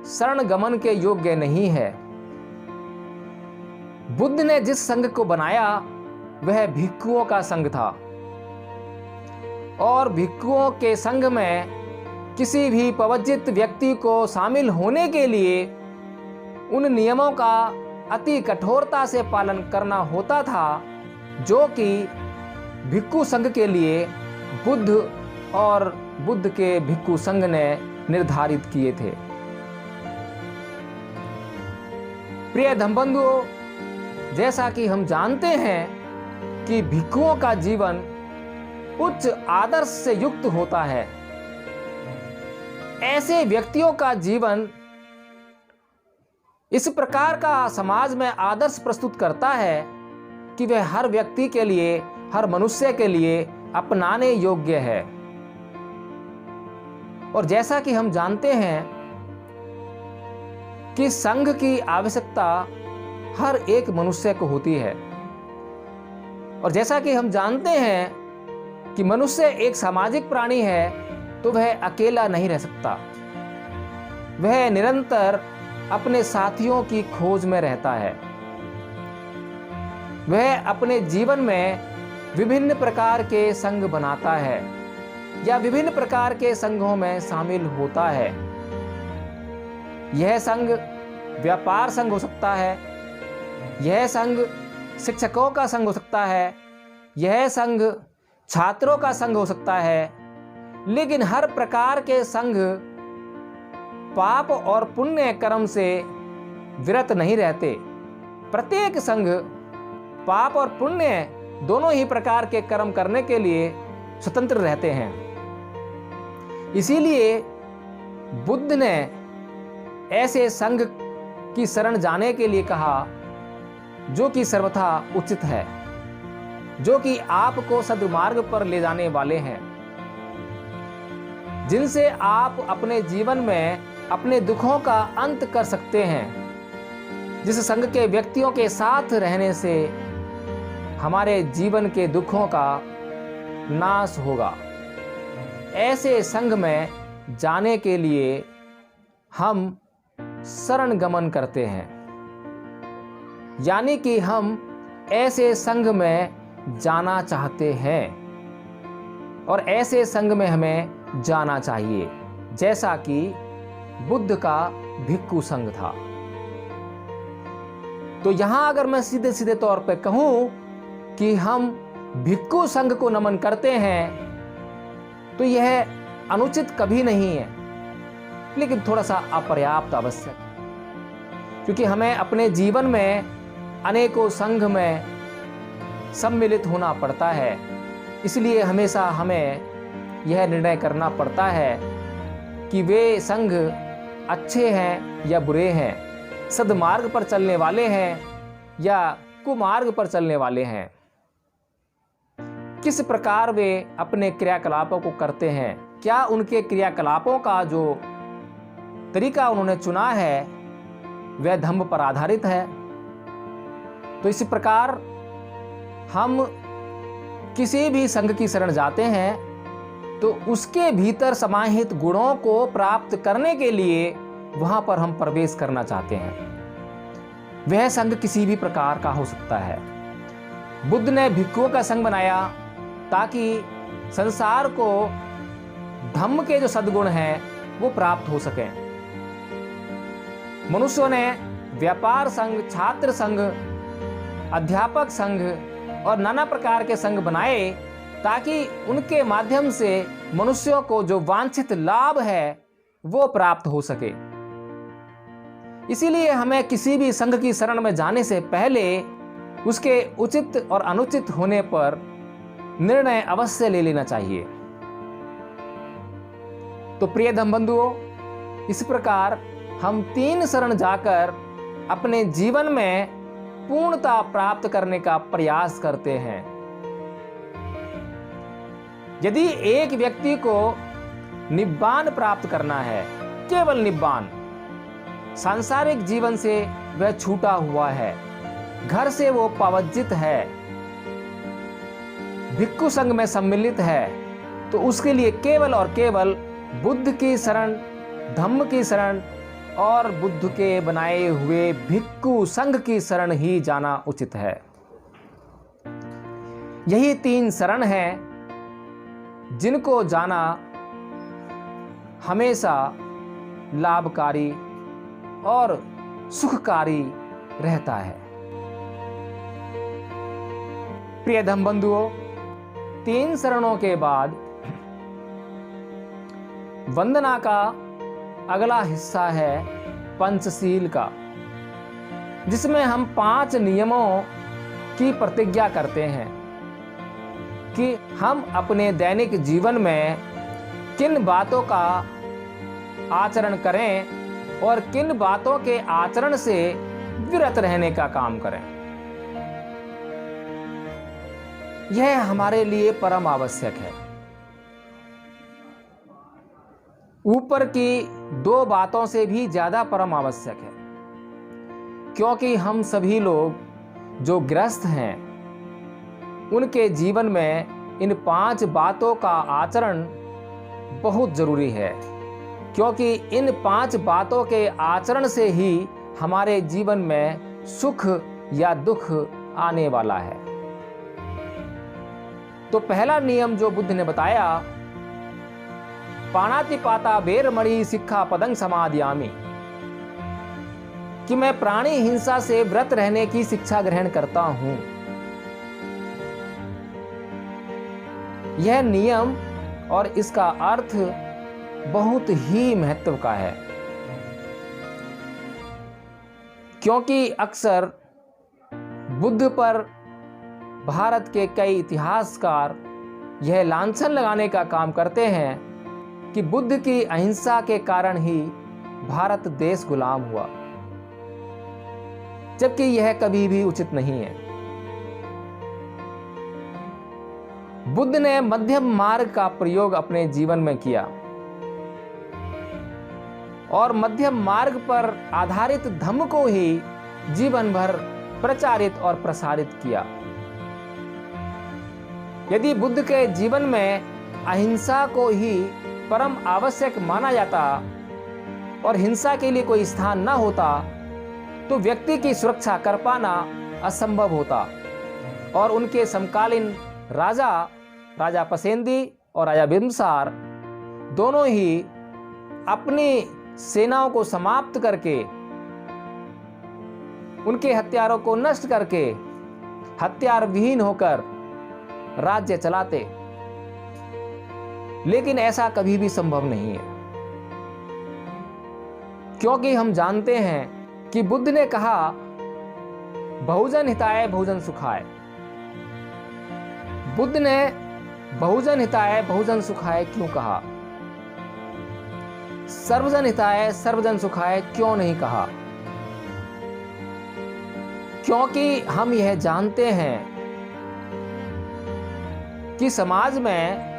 Speaker 1: शरण गमन के योग्य नहीं है। बुद्ध ने जिस संघ को बनाया वह भिक्षुओं का संघ था, और भिक्षुओं के संघ में किसी भी पवित्र व्यक्ति को शामिल होने के लिए उन नियमों का अति कठोरता से पालन करना होता था, जो कि भिक्षु संघ के लिए बुद्ध और बुद्ध के भिक्खु संघ ने निर्धारित किए थे। प्रिय धम्मबंधुओं, जैसा कि हम जानते हैं कि भिक्षुओं का जीवन उच्च आदर्श से युक्त होता है, ऐसे व्यक्तियों का जीवन इस प्रकार का समाज में आदर्श प्रस्तुत करता है कि वह हर व्यक्ति के लिए, हर मनुष्य के लिए अपनाने योग्य है। और जैसा कि हम जानते हैं कि संघ की आवश्यकता हर एक मनुष्य को होती है, और जैसा कि हम जानते हैं कि मनुष्य एक सामाजिक प्राणी है, तो वह अकेला नहीं रह सकता। वह निरंतर अपने साथियों की खोज में रहता है। वह अपने जीवन में विभिन्न प्रकार के संघ बनाता है या विभिन्न प्रकार के संघों में शामिल होता है। यह संघ व्यापार संघ हो सकता है, यह संघ शिक्षकों का संघ हो सकता है, यह संघ छात्रों का संघ हो सकता है, लेकिन हर प्रकार के संघ पाप और पुण्य कर्म से विरत नहीं रहते। प्रत्येक संघ पाप और पुण्य दोनों ही प्रकार के कर्म करने के लिए स्वतंत्र रहते हैं। इसीलिए बुद्ध ने ऐसे संघ की शरण जाने के लिए कहा जो कि सर्वथा उचित है, जो कि आपको सद्मार्ग पर ले जाने वाले हैं, जिनसे आप अपने जीवन में अपने दुखों का अंत कर सकते हैं। जिस संघ के व्यक्तियों के साथ रहने से हमारे जीवन के दुखों का नाश होगा। ऐसे संघ में जाने के लिए हम शरण गमन करते हैं, यानी कि हम ऐसे संघ में जाना चाहते हैं और ऐसे संघ में हमें जाना चाहिए, जैसा कि बुद्ध का भिक्षु संघ था। तो यहां अगर मैं सीधे सीधे तौर पे कहूं कि हम भिक्षु संघ को नमन करते हैं, तो यह अनुचित कभी नहीं है, लेकिन थोड़ा सा अपर्याप्त आवश्यक, क्योंकि हमें अपने जीवन में अनेकों संघ में सम्मिलित होना पड़ता है। इसलिए हमेशा हमें यह निर्णय करना पड़ता है कि वे संघ अच्छे हैं या बुरे हैं, सद्मार्ग पर चलने वाले हैं या कुमार्ग पर चलने वाले हैं, किस प्रकार वे अपने क्रियाकलापों को करते हैं, क्या उनके क्रियाकलापों का जो तरीका उन्होंने चुना है वह धम्म पर आधारित है। तो इसी प्रकार हम किसी भी संघ की शरण जाते हैं तो उसके भीतर समाहित गुणों को प्राप्त करने के लिए वहां पर हम प्रवेश करना चाहते हैं। वह संघ किसी भी प्रकार का हो सकता है। बुद्ध ने भिक्षुओं का संघ बनाया ताकि संसार को धम्म के जो सद्गुण हैं वो प्राप्त हो सकें। मनुष्यों ने व्यापार संघ, छात्र संघ, अध्यापक संघ और नाना प्रकार के संघ बनाए ताकि उनके माध्यम से मनुष्यों को जो वांछित लाभ है वो प्राप्त हो सके। इसीलिए हमें किसी भी संघ की शरण में जाने से पहले उसके उचित और अनुचित होने पर निर्णय अवश्य ले लेना चाहिए। तो प्रिय धम्मबंधुओं, इस प्रकार हम 3 शरण जाकर अपने जीवन में पूर्णता प्राप्त करने का प्रयास करते हैं। यदि एक व्यक्ति को निब्बान प्राप्त करना है, केवल निब्बान, सांसारिक जीवन से वह छूटा हुआ है, घर से वो पावज्जित है, भिक्षु संघ में सम्मिलित है, तो उसके लिए केवल और केवल बुद्ध की शरण, धम्म की शरण और बुद्ध के बनाए हुए भिक्षु संघ की शरण ही जाना उचित है। यही 3 शरण हैं जिनको जाना हमेशा लाभकारी और सुखकारी रहता है। प्रिय धम्मबंधुओं, 3 शरणों के बाद वंदना का अगला हिस्सा है पंचशील का, जिसमें हम 5 नियमों की प्रतिज्ञा करते हैं कि हम अपने दैनिक जीवन में किन बातों का आचरण करें और किन बातों के आचरण से विरत रहने का काम करें। यह हमारे लिए परम आवश्यक है। ऊपर की 2 बातों से भी ज्यादा परम आवश्यक है, क्योंकि हम सभी लोग जो गृहस्थ हैं उनके जीवन में इन 5 बातों का आचरण बहुत जरूरी है, क्योंकि इन 5 बातों के आचरण से ही हमारे जीवन में सुख या दुख आने वाला है। तो पहला नियम जो बुद्ध ने बताया, पाणातिपाता वेरमणि सिक्खा पदं समादयामि, कि मैं प्राणी हिंसा से व्रत रहने की शिक्षा ग्रहण करता हूं। यह नियम और इसका अर्थ बहुत ही महत्व का है, क्योंकि अक्सर बुद्ध पर भारत के कई इतिहासकार यह लांछन लगाने का काम करते हैं कि बुद्ध की अहिंसा के कारण ही भारत देश गुलाम हुआ, जबकि यह कभी भी उचित नहीं है। बुद्ध ने मध्यम मार्ग का प्रयोग अपने जीवन में किया और मध्यम मार्ग पर आधारित धम्म को ही जीवन भर प्रचारित और प्रसारित किया। यदि बुद्ध के जीवन में अहिंसा को ही परम आवश्यक माना जाता और हिंसा के लिए कोई स्थान न होता, तो व्यक्ति की सुरक्षा कर पाना असंभव होता और उनके समकालीन राजा पसेंदी और राजा बिंबिसार दोनों ही अपनी सेनाओं को समाप्त करके, उनके हथियारों को नष्ट करके, हथियार विहीन होकर राज्य चलाते। लेकिन ऐसा कभी भी संभव नहीं है, क्योंकि हम जानते हैं कि बुद्ध ने कहा, बहुजन हिताय बहुजन सुखाय। बुद्ध ने बहुजन हिताय बहुजन सुखाय क्यों कहा? सर्वजन हिताय सर्वजन सुखाय क्यों नहीं कहा? क्योंकि हम यह जानते हैं कि समाज में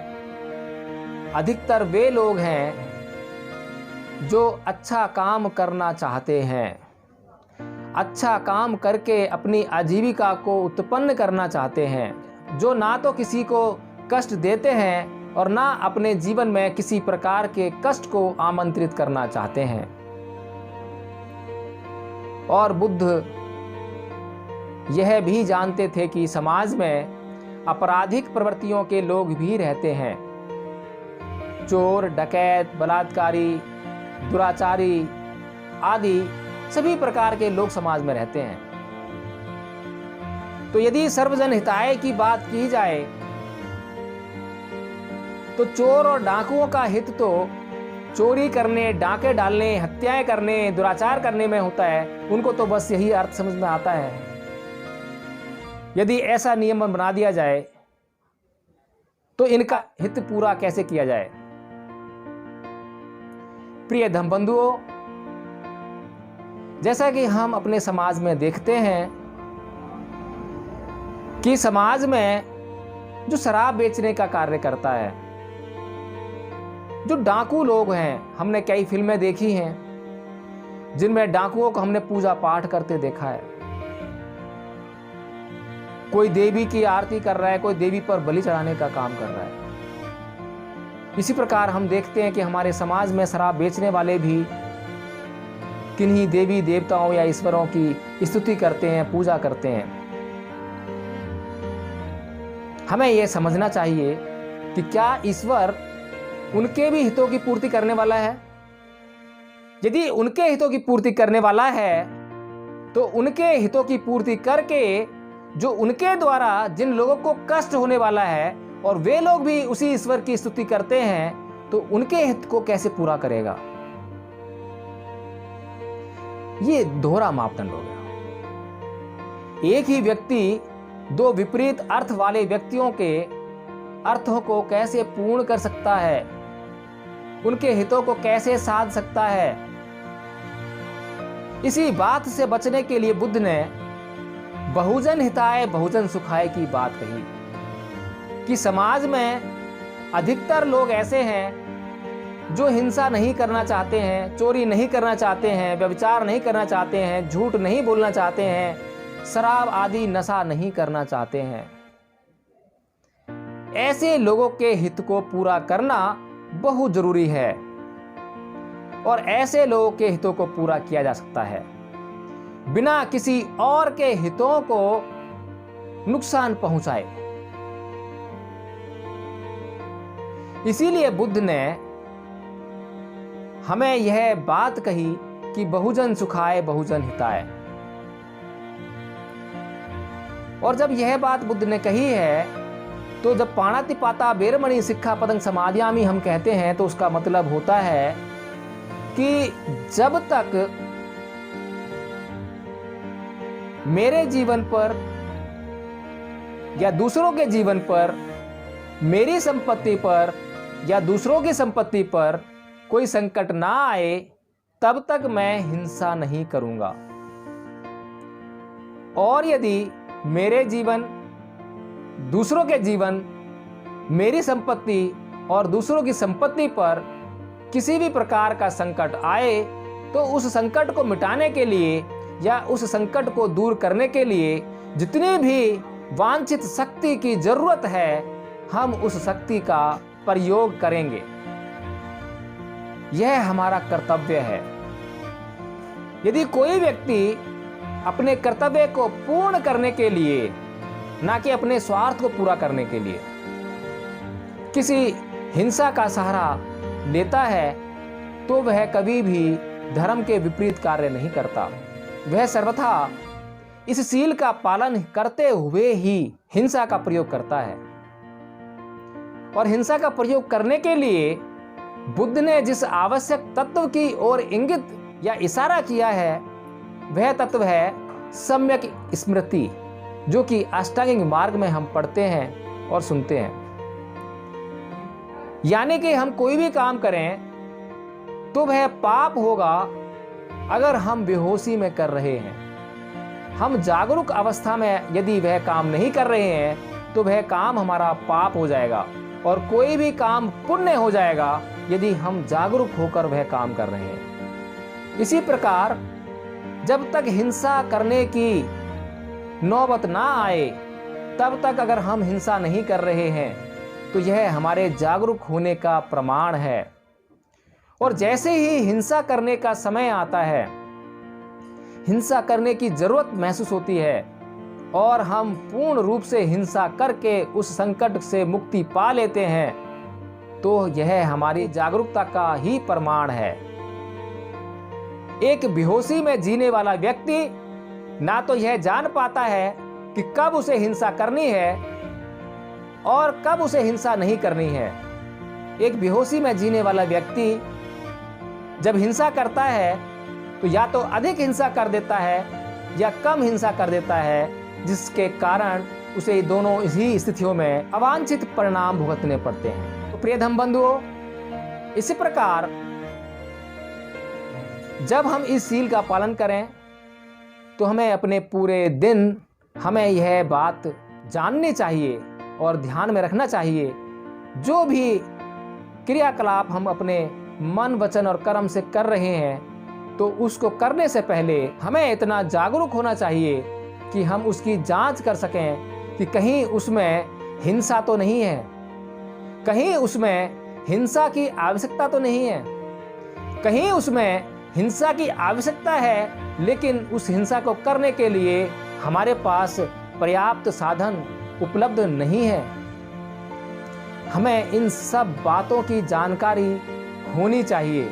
Speaker 1: अधिकतर वे लोग हैं जो अच्छा काम करना चाहते हैं, अच्छा काम करके अपनी आजीविका को उत्पन्न करना चाहते हैं, जो ना तो किसी को कष्ट देते हैं और ना अपने जीवन में किसी प्रकार के कष्ट को आमंत्रित करना चाहते हैं। और बुद्ध यह भी जानते थे कि समाज में आपराधिक प्रवृत्तियों के लोग भी रहते हैं। चोर, डकैत, बलात्कारी, दुराचारी आदि सभी प्रकार के लोग समाज में रहते हैं। तो यदि सर्वजन हिताय की बात की जाए तो चोर और डाकुओं का हित तो चोरी करने, डाके डालने, हत्याएं करने, दुराचार करने में होता है। उनको तो बस यही अर्थ समझ में आता है। यदि ऐसा नियम बना दिया जाए तो इनका हित पूरा कैसे किया जाए? प्रिय धम्मबंधुओं, जैसा कि हम अपने समाज में देखते हैं कि समाज में जो शराब बेचने का कार्य करता है, जो डाकू लोग हैं, हमने कई फिल्में देखी हैं जिनमें डाकुओं को हमने पूजा पाठ करते देखा है। कोई देवी की आरती कर रहा है, कोई देवी पर बलि चढ़ाने का काम कर रहा है। इसी प्रकार हम देखते हैं कि हमारे समाज में शराब बेचने वाले भी किन्हीं देवी देवताओं या ईश्वरों की स्तुति करते हैं, पूजा करते हैं। हमें यह समझना चाहिए कि क्या ईश्वर उनके भी हितों की पूर्ति करने वाला है? यदि उनके हितों की पूर्ति करने वाला है तो उनके हितों की पूर्ति करके जो उनके द्वारा जिन लोगों को कष्ट होने वाला है और वे लोग भी उसी ईश्वर की स्तुति करते हैं, तो उनके हित को कैसे पूरा करेगा? ये दोहरा मापदंड हो गया। एक ही व्यक्ति दो विपरीत अर्थ वाले व्यक्तियों के अर्थों को कैसे पूर्ण कर सकता है, उनके हितों को कैसे साध सकता है? इसी बात से बचने के लिए बुद्ध ने बहुजन हिताय बहुजन सुखाय की बात कही कि समाज में अधिकतर लोग ऐसे हैं जो हिंसा नहीं करना चाहते हैं, चोरी नहीं करना चाहते हैं, व्यभिचार नहीं करना चाहते हैं, झूठ नहीं बोलना चाहते हैं, शराब आदि नशा नहीं करना चाहते हैं। ऐसे लोगों के हित को पूरा करना बहुत जरूरी है और ऐसे लोगों के हितों को पूरा किया जा सकता है बिना किसी और के हितों को नुकसान पहुंचाए। इसीलिए बुद्ध ने हमें यह बात कही कि बहुजन सुखाय बहुजन हिताय। और जब यह बात बुद्ध ने कही है तो जब पाणातिपाता बेरमणि सिक्खापदं समादियामि हम कहते हैं तो उसका मतलब होता है कि जब तक मेरे जीवन पर या दूसरों के जीवन पर, मेरी संपत्ति पर या दूसरों की संपत्ति पर कोई संकट ना आए, तब तक मैं हिंसा नहीं करूंगा। और यदि मेरे जीवन, दूसरों के जीवन, मेरी संपत्ति और दूसरों की संपत्ति पर किसी भी प्रकार का संकट आए तो उस संकट को मिटाने के लिए या उस संकट को दूर करने के लिए जितनी भी वांछित शक्ति की जरूरत है, हम उस शक्ति का प्रयोग करेंगे। यह हमारा कर्तव्य है। यदि कोई व्यक्ति अपने कर्तव्य को पूर्ण करने के लिए, ना कि अपने स्वार्थ को पूरा करने के लिए, किसी हिंसा का सहारा लेता है तो वह कभी भी धर्म के विपरीत कार्य नहीं करता। वह सर्वथा इस सील का पालन करते हुए ही हिंसा का प्रयोग करता है। और हिंसा का प्रयोग करने के लिए बुद्ध ने जिस आवश्यक तत्व की ओर इंगित या इशारा किया है वह तत्व है सम्यक स्मृति, जो कि अष्टांगिक मार्ग में हम पढ़ते हैं और सुनते हैं। यानी कि हम कोई भी काम करें तो वह पाप होगा अगर हम बेहोशी में कर रहे हैं। हम जागरूक अवस्था में यदि वह काम नहीं कर रहे हैं तो वह काम हमारा पाप हो जाएगा, और कोई भी काम पुण्य हो जाएगा यदि हम जागरूक होकर वह काम कर रहे हैं। इसी प्रकार जब तक हिंसा करने की नौबत ना आए तब तक अगर हम हिंसा नहीं कर रहे हैं तो यह हमारे जागरूक होने का प्रमाण है। और जैसे ही हिंसा करने का समय आता है, हिंसा करने की जरूरत महसूस होती है और हम पूर्ण रूप से हिंसा करके उस संकट से मुक्ति पा लेते हैं, तो यह हमारी जागरूकता का ही प्रमाण है। एक बेहोशी में जीने वाला व्यक्ति ना तो यह जान पाता है कि कब उसे हिंसा करनी है और कब उसे हिंसा नहीं करनी है। एक बेहोशी में जीने वाला व्यक्ति जब हिंसा करता है तो या तो अधिक हिंसा कर देता है या कम हिंसा कर देता है, जिसके कारण उसे दोनों ही स्थितियों में अवांछित परिणाम भुगतने पड़ते हैं। तो प्रिय धर्म बंधुओं, इसी प्रकार जब हम इस सील का पालन करें तो हमें अपने पूरे दिन हमें यह बात जाननी चाहिए और ध्यान में रखना चाहिए, जो भी क्रियाकलाप हम अपने मन, वचन और कर्म से कर रहे हैं तो उसको करने से पहले हमें इतना जागरूक होना चाहिए कि हम उसकी जांच कर सकें कि कहीं उसमें हिंसा तो नहीं है, कहीं उसमें हिंसा की आवश्यकता तो नहीं है, कहीं उसमें हिंसा की आवश्यकता है लेकिन उस हिंसा को करने के लिए हमारे पास पर्याप्त साधन उपलब्ध नहीं है। हमें इन सब बातों की जानकारी होनी चाहिए,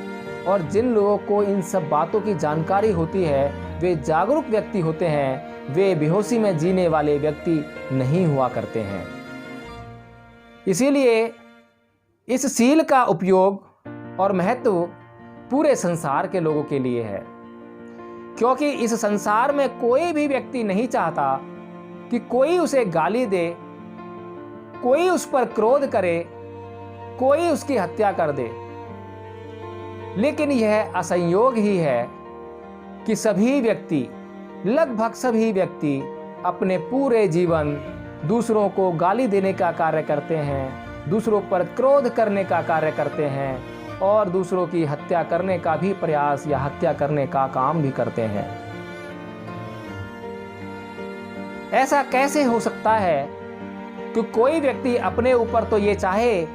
Speaker 1: और जिन लोगों को इन सब बातों की जानकारी होती है वे जागरूक व्यक्ति होते हैं, वे बेहोशी में जीने वाले व्यक्ति नहीं हुआ करते हैं। इसीलिए इस सील का उपयोग और महत्व पूरे संसार के लोगों के लिए है, क्योंकि इस संसार में कोई भी व्यक्ति नहीं चाहता कि कोई उसे गाली दे, कोई उस पर क्रोध करे, कोई उसकी हत्या कर दे। लेकिन यह असंयोग ही है कि सभी व्यक्ति, लगभग सभी व्यक्ति अपने पूरे जीवन दूसरों को गाली देने का कार्य करते हैं, दूसरों पर क्रोध करने का कार्य करते हैं और दूसरों की हत्या करने का भी प्रयास या हत्या करने का काम भी करते हैं। ऐसा कैसे हो सकता है कि कोई व्यक्ति अपने ऊपर तो ये चाहे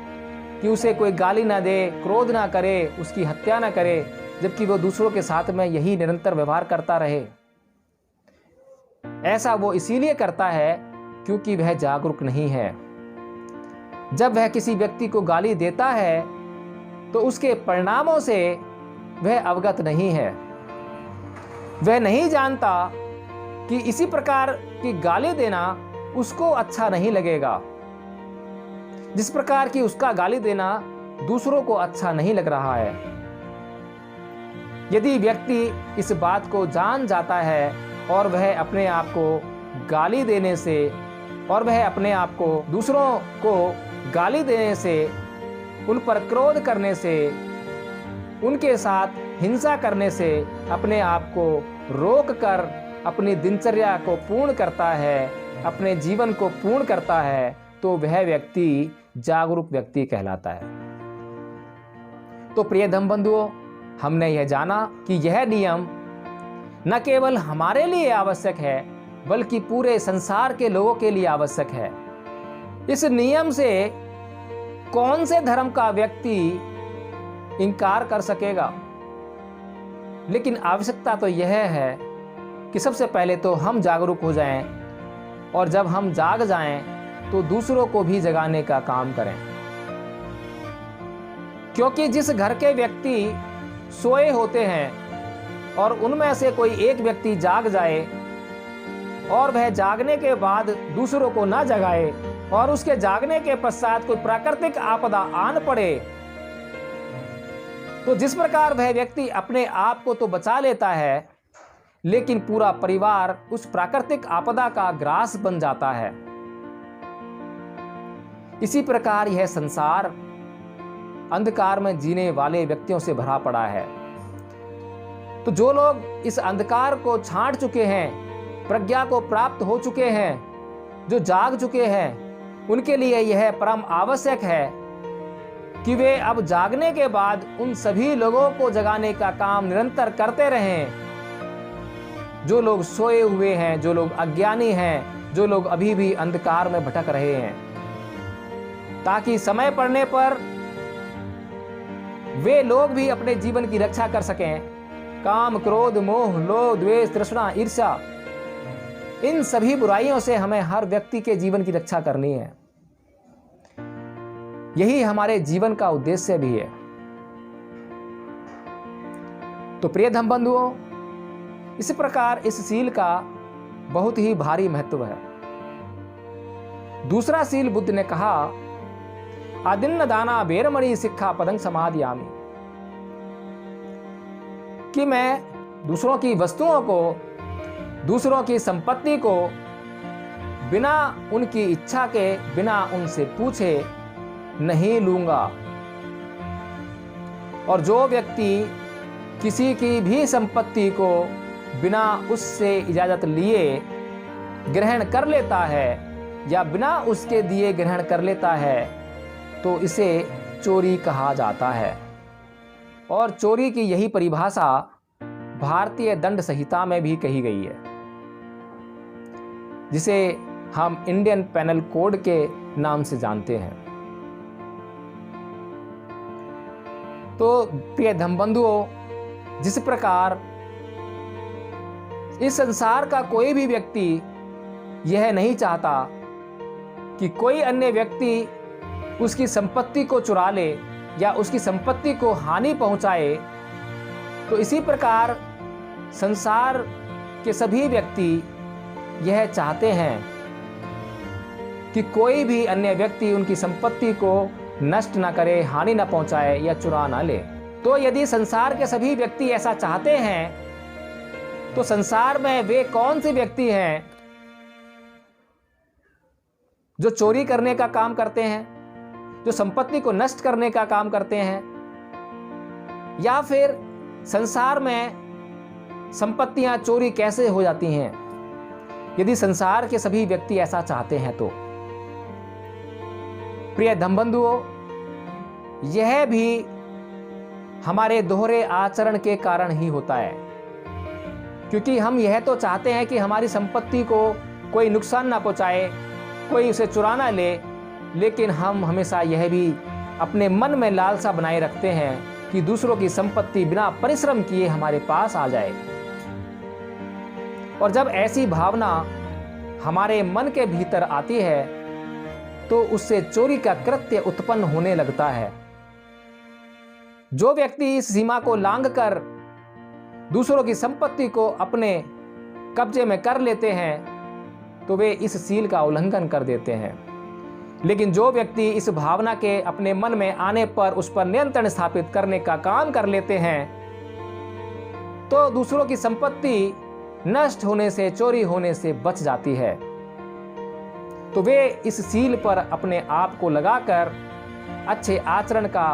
Speaker 1: कि उसे कोई गाली ना दे, क्रोध ना करे, उसकी हत्या ना करे, जबकि वो दूसरों के साथ में यही निरंतर व्यवहार करता रहे। ऐसा वो इसीलिए करता है क्योंकि वह जागरूक नहीं है। जब वह किसी व्यक्ति को गाली देता है तो उसके परिणामों से वह अवगत नहीं है। वह नहीं जानता कि इसी प्रकार की गाली देना उसको अच्छा नहीं लगेगा, जिस प्रकार की उसका गाली देना दूसरों को अच्छा नहीं लग रहा है। यदि व्यक्ति इस बात को जान जाता है और वह अपने आप को गाली देने से और वह अपने आप को दूसरों को गाली देने से, उन पर क्रोध करने से, उनके साथ हिंसा करने से अपने आप को रोक कर अपनी दिनचर्या को पूर्ण करता है, अपने जीवन को पूर्ण करता है, तो वह व्यक्ति जागरूक व्यक्ति कहलाता है। तो प्रिय धम बंधुओं, हमने यह जाना कि यह नियम न केवल हमारे लिए आवश्यक है बल्कि पूरे संसार के लोगों के लिए आवश्यक है। इस नियम से कौन से धर्म का व्यक्ति इनकार कर सकेगा? लेकिन आवश्यकता तो यह है कि सबसे पहले तो हम जागरूक हो जाएं, और जब हम जाग जाएं तो दूसरों को भी जगाने का काम करें। क्योंकि जिस घर के व्यक्ति सोए होते हैं और उनमें से कोई एक व्यक्ति जाग जाए और वह जागने के बाद दूसरों को ना जगाए और उसके जागने के पश्चात कोई प्राकृतिक आपदा आन पड़े, तो जिस प्रकार वह व्यक्ति अपने आप को तो बचा लेता है लेकिन पूरा परिवार उस प्राकृतिक आपदा का ग्रास बन जाता है। इसी प्रकार यह संसार अंधकार में जीने वाले व्यक्तियों से भरा पड़ा है। तो जो लोग इस अंधकार को छांट चुके हैं, प्रज्ञा को प्राप्त हो चुके हैं, जो जाग चुके हैं, उनके लिए यह परम आवश्यक है कि वे अब जागने के बाद उन सभी लोगों को जगाने का काम निरंतर करते रहें जो लोग सोए हुए हैं, जो लोग अज्ञानी हैं, जो लोग अभी भी अंधकार में भटक रहे हैं, ताकि समय पड़ने पर वे लोग भी अपने जीवन की रक्षा कर सकें। काम, क्रोध, मोह, लोभ, द्वेष, तृष्णा, ईर्ष्या, इन सभी बुराइयों से हमें हर व्यक्ति के जीवन की रक्षा करनी है। यही हमारे जीवन का उद्देश्य भी है। तो प्रिय धम बंधुओं, इस प्रकार इस सील का बहुत ही भारी महत्व है। दूसरा सील बुद्ध ने कहा, आदिन्न दाना बेरमणि शिक्षा पदं समाधियामि, कि मैं दूसरों की वस्तुओं को, दूसरों की संपत्ति को बिना उनकी इच्छा के, बिना उनसे पूछे नहीं लूंगा। और जो व्यक्ति किसी की भी संपत्ति को बिना उससे इजाजत लिए ग्रहण कर लेता है या बिना उसके दिए ग्रहण कर लेता है तो इसे चोरी कहा जाता है। और चोरी की यही परिभाषा भारतीय दंड संहिता में भी कही गई है, जिसे हम इंडियन पेनल कोड के नाम से जानते हैं। तो प्रिय धम बंधुओं, जिस प्रकार इस संसार का कोई भी व्यक्ति यह नहीं चाहता कि कोई अन्य व्यक्ति उसकी संपत्ति को चुरा ले या उसकी संपत्ति को हानि पहुंचाए, तो इसी प्रकार संसार के सभी व्यक्ति यह चाहते हैं कि कोई भी अन्य व्यक्ति उनकी संपत्ति को नष्ट ना करे, हानि ना पहुंचाए या चुरा ना ले। तो यदि संसार के सभी व्यक्ति ऐसा चाहते हैं तो संसार में वे कौन से व्यक्ति हैं जो चोरी करने का काम करते हैं, जो संपत्ति को नष्ट करने का काम करते हैं, या फिर संसार में संपत्तियां चोरी कैसे हो जाती हैं, यदि संसार के सभी व्यक्ति ऐसा चाहते हैं तो। प्रिय धम्बंधुओं, यह भी हमारे दोहरे आचरण के कारण ही होता है, क्योंकि हम यह तो चाहते हैं कि हमारी संपत्ति को कोई नुकसान ना पहुंचाए, कोई उसे चुरा ना ले, लेकिन हम हमेशा यह भी अपने मन में लालसा बनाए रखते हैं कि दूसरों की संपत्ति बिना परिश्रम किए हमारे पास आ जाए। और जब ऐसी भावना हमारे मन के भीतर आती है तो उससे चोरी का कृत्य उत्पन्न होने लगता है। जो व्यक्ति इस सीमा को लांघकर दूसरों की संपत्ति को अपने कब्जे में कर लेते हैं तो वे इस सील का उल्लंघन कर देते हैं। लेकिन जो व्यक्ति इस भावना के अपने मन में आने पर उस पर नियंत्रण स्थापित करने का काम कर लेते हैं तो दूसरों की संपत्ति नष्ट होने से, चोरी होने से बच जाती है। तो वे इस सील पर अपने आप को लगाकर अच्छे आचरण का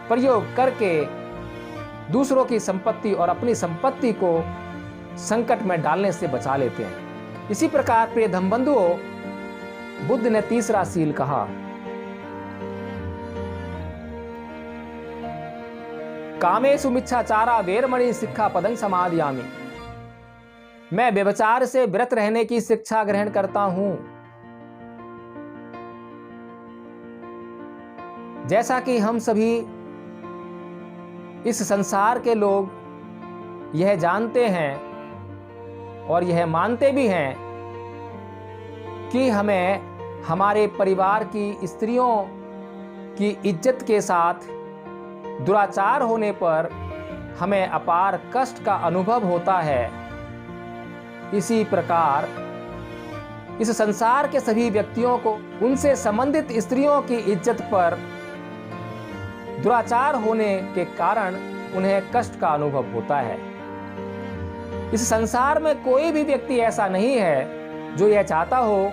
Speaker 1: प्रयोग करके दूसरों की संपत्ति और अपनी संपत्ति को संकट में डालने से बचा लेते हैं। इसी प्रकार प्रिय धम्बंधुओं, बुद्ध ने तीसरा सील कहा, कामेषु मिच्छाचारा वेरमणि सिक्खापदं समादयामि। मैं व्यभिचार से विरत रहने की शिक्षा ग्रहण करता हूं। जैसा कि हम सभी इस संसार के लोग यह जानते हैं और यह मानते भी हैं कि हमें हमारे परिवार की स्त्रियों की इज्जत के साथ दुराचार होने पर हमें अपार कष्ट का अनुभव होता है। इसी प्रकार इस संसार के सभी व्यक्तियों को उनसे संबंधित स्त्रियों की इज्जत पर दुराचार होने के कारण उन्हें कष्ट का अनुभव होता है। इस संसार में कोई भी व्यक्ति ऐसा नहीं है जो यह चाहता हो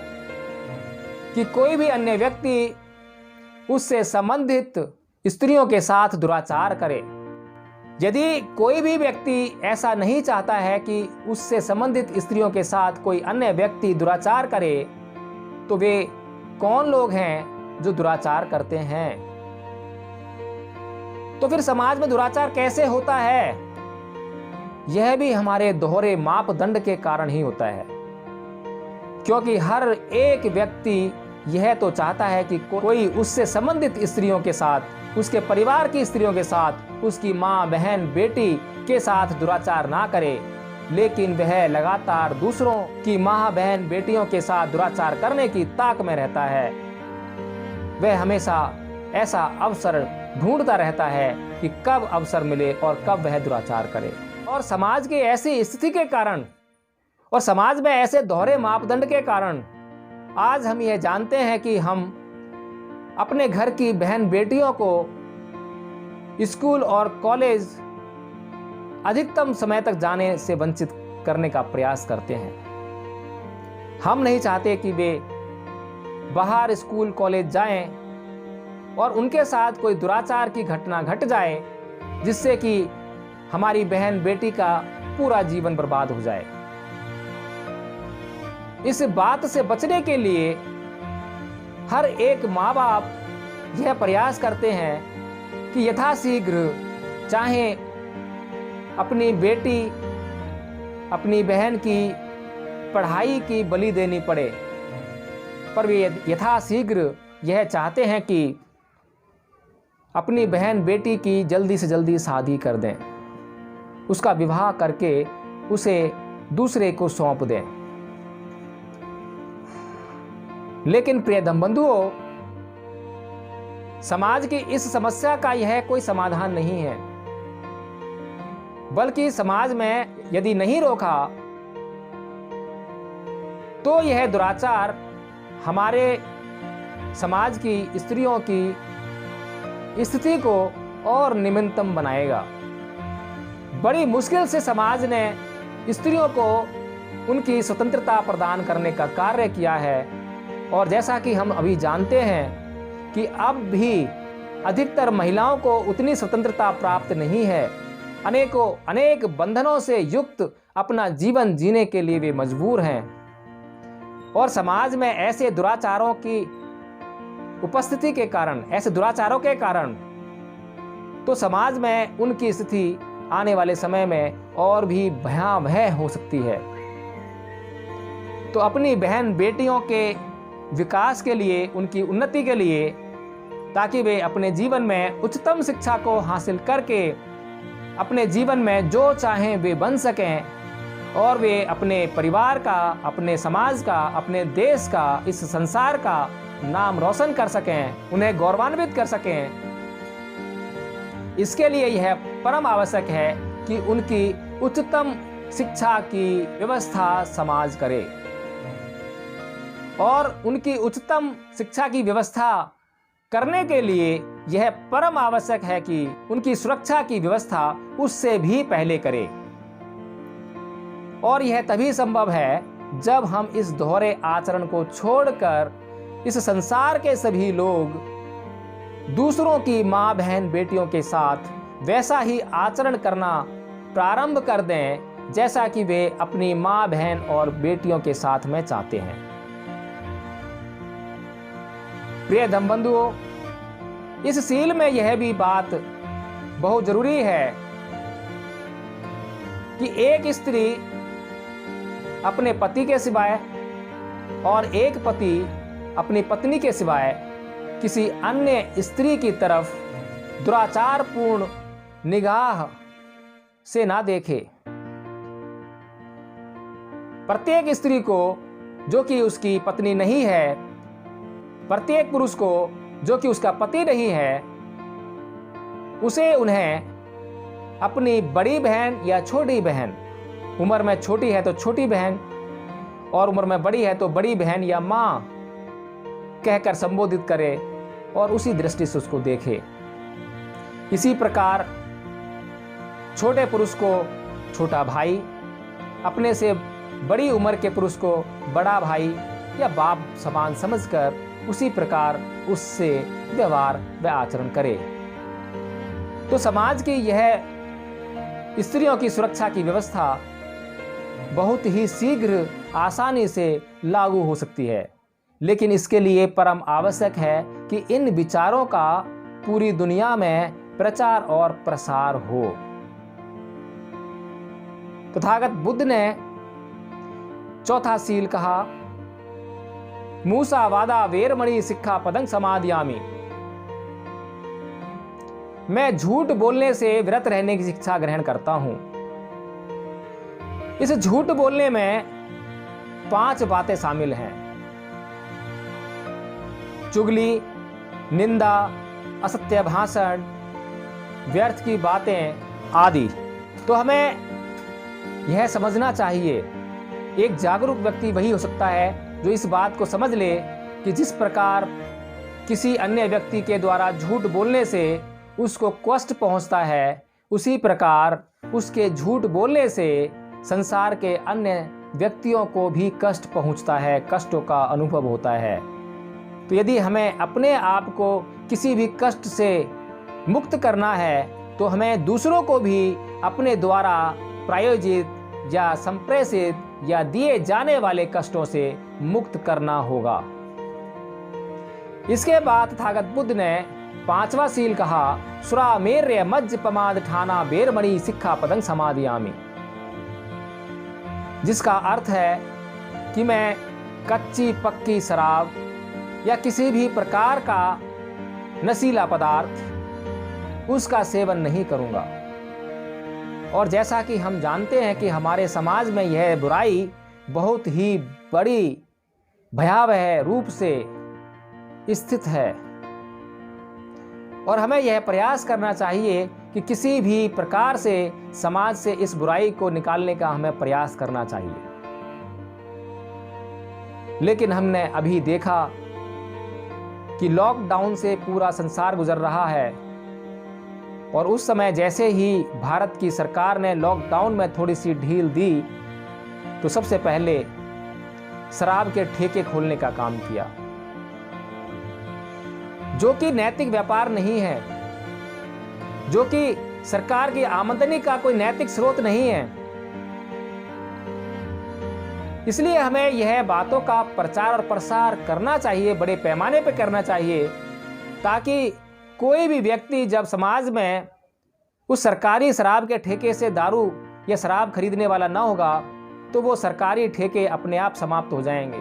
Speaker 1: कि कोई भी अन्य व्यक्ति उससे संबंधित स्त्रियों के साथ दुराचार करे। यदि कोई भी व्यक्ति ऐसा नहीं चाहता है कि उससे संबंधित स्त्रियों के साथ कोई अन्य व्यक्ति दुराचार करे, तो वे कौन लोग हैं जो दुराचार करते हैं? तो फिर समाज में दुराचार कैसे होता है? यह भी हमारे दोहरे मापदंड के कारण ही होता है, क्योंकि हर एक व्यक्ति यह तो चाहता है कि कोई उससे संबंधित स्त्रियों के साथ, उसके परिवार की स्त्रियों के साथ, उसकी माँ, बहन, बेटी के साथ दुराचार ना करे, लेकिन वह लगातार दूसरों की माँ, बहन, बेटियों के साथ दुराचार करने की ताक में रहता है। वह हमेशा ऐसा अवसर ढूंढता रहता है कि कब अवसर मिले और कब वह दुराचार करे। और समाज की ऐसी स्थिति के कारण और समाज में ऐसे दोहरे मापदंड के कारण आज हम यह जानते हैं कि हम अपने घर की बहन बेटियों को स्कूल और कॉलेज अधिकतम समय तक जाने से वंचित करने का प्रयास करते हैं। हम नहीं चाहते कि वे बाहर स्कूल कॉलेज जाएं और उनके साथ कोई दुराचार की घटना घट जाए जिससे कि हमारी बहन बेटी का पूरा जीवन बर्बाद हो जाए। इस बात से बचने के लिए हर एक माँ बाप यह प्रयास करते हैं कि यथाशीघ्र चाहे अपनी बेटी, अपनी बहन की पढ़ाई की बलि देनी पड़े, पर वे यथाशीघ्र यह चाहते हैं कि अपनी बहन बेटी की जल्दी से जल्दी शादी कर दें, उसका विवाह करके उसे दूसरे को सौंप दें। लेकिन प्रिय धम्बंधुओं, समाज की इस समस्या का यह कोई समाधान नहीं है, बल्कि समाज में यदि नहीं रोका तो यह दुराचार हमारे समाज की स्त्रियों की स्थिति को और निम्नतम बनाएगा। बड़ी मुश्किल से समाज ने स्त्रियों को उनकी स्वतंत्रता प्रदान करने का कार्य किया है, और जैसा कि हम अभी जानते हैं कि अब भी अधिकतर महिलाओं को उतनी स्वतंत्रता प्राप्त नहीं है। अनेक बंधनों से युक्त अपना जीवन जीने के लिए वे मजबूर हैं, और समाज में ऐसे दुराचारों की उपस्थिति के कारण, ऐसे दुराचारों के कारण तो समाज में उनकी स्थिति आने वाले समय में और भी भयावह हो सकती है। तो अपनी बहन बेटियों के विकास के लिए, उनकी उन्नति के लिए, ताकि वे अपने जीवन में उच्चतम शिक्षा को हासिल करके अपने जीवन में जो चाहें वे बन सकें, और वे अपने परिवार का, अपने समाज का, अपने देश का, इस संसार का नाम रोशन कर सकें, उन्हें गौरवान्वित कर सकें, इसके लिए यह परम आवश्यक है कि उनकी उच्चतम शिक्षा की व्यवस्था समाज करे। और उनकी उच्चतम शिक्षा की व्यवस्था करने के लिए यह परम आवश्यक है कि उनकी सुरक्षा की व्यवस्था उससे भी पहले करे। और यह तभी संभव है जब हम इस दोहरे आचरण को छोड़कर इस संसार के सभी लोग दूसरों की माँ बहन बेटियों के साथ वैसा ही आचरण करना प्रारंभ कर दें जैसा कि वे अपनी माँ बहन और बेटियों के साथ में चाहते हैं। प्रिय धर्म बंधुओं, इस सील में यह भी बात बहुत जरूरी है कि एक स्त्री अपने पति के सिवाय और एक पति अपनी पत्नी के सिवाय किसी अन्य स्त्री की तरफ दुराचारपूर्ण निगाह से ना देखे। प्रत्येक स्त्री को जो कि उसकी पत्नी नहीं है, प्रत्येक पुरुष को जो कि उसका पति नहीं है, उसे उन्हें अपनी बड़ी बहन या छोटी बहन, उम्र में छोटी है तो छोटी बहन और उम्र में बड़ी है तो बड़ी बहन या माँ कहकर संबोधित करे और उसी दृष्टि से उसको देखे। इसी प्रकार छोटे पुरुष को छोटा भाई, अपने से बड़ी उम्र के पुरुष को बड़ा भाई या बाप समान समझकर उसी प्रकार उससे व्यवहार व आचरण करे। तो समाज की यह स्त्रियों की सुरक्षा की व्यवस्था बहुत ही शीघ्र आसानी से लागू हो सकती है, लेकिन इसके लिए परम आवश्यक है कि इन विचारों का पूरी दुनिया में प्रचार और प्रसार हो। तथागत बुद्ध ने चौथा सील कहा, मूसा वादा वेरमणि सिक्खा पदं समादियामि। मैं झूठ बोलने से विरत रहने की शिक्षा ग्रहण करता हूं। इस झूठ बोलने में 5 बातें शामिल हैं: चुगली, निंदा, असत्य भाषण, व्यर्थ की बातें आदि। तो हमें यह समझना चाहिए, एक जागरूक व्यक्ति वही हो सकता है जो इस बात को समझ ले कि जिस प्रकार किसी अन्य व्यक्ति के द्वारा झूठ बोलने से उसको कष्ट पहुंचता है, उसी प्रकार उसके झूठ बोलने से संसार के अन्य व्यक्तियों को भी कष्ट पहुंचता है, कष्टों का अनुभव होता है। तो यदि हमें अपने आप को किसी भी कष्ट से मुक्त करना है तो हमें दूसरों को भी अपने द्वारा प्रायोजित या संप्रेषित या दिए जाने वाले कष्टों से मुक्त करना होगा। इसके बाद तथागत बुद्ध ने 5वां सील कहा, सुरामेर्य मज्ज पमाद ठाना बेरमणि सिक्खा पदं समादियामि, जिसका अर्थ है कि मैं कच्ची पक्की शराब या किसी भी प्रकार का नशीला पदार्थ उसका सेवन नहीं करूंगा। और जैसा कि हम जानते हैं कि हमारे समाज में यह बुराई बहुत ही बड़ी भयावह रूप से स्थित है, और हमें यह प्रयास करना चाहिए कि किसी भी प्रकार से समाज से इस बुराई को निकालने का हमें प्रयास करना चाहिए। लेकिन हमने अभी देखा कि लॉकडाउन से पूरा संसार गुजर रहा है और उस समय जैसे ही भारत की सरकार ने लॉकडाउन में थोड़ी सी ढील दी तो सबसे पहले शराब के ठेके खोलने का काम किया, जो कि नैतिक व्यापार नहीं है, जो कि सरकार की आमदनी का कोई नैतिक स्रोत नहीं है। इसलिए हमें यह बातों का प्रचार और प्रसार करना चाहिए, बड़े पैमाने पर करना चाहिए, ताकि कोई भी व्यक्ति जब समाज में उस सरकारी शराब के ठेके से दारू या शराब खरीदने वाला ना होगा तो वो सरकारी ठेके अपने आप समाप्त हो जाएंगे,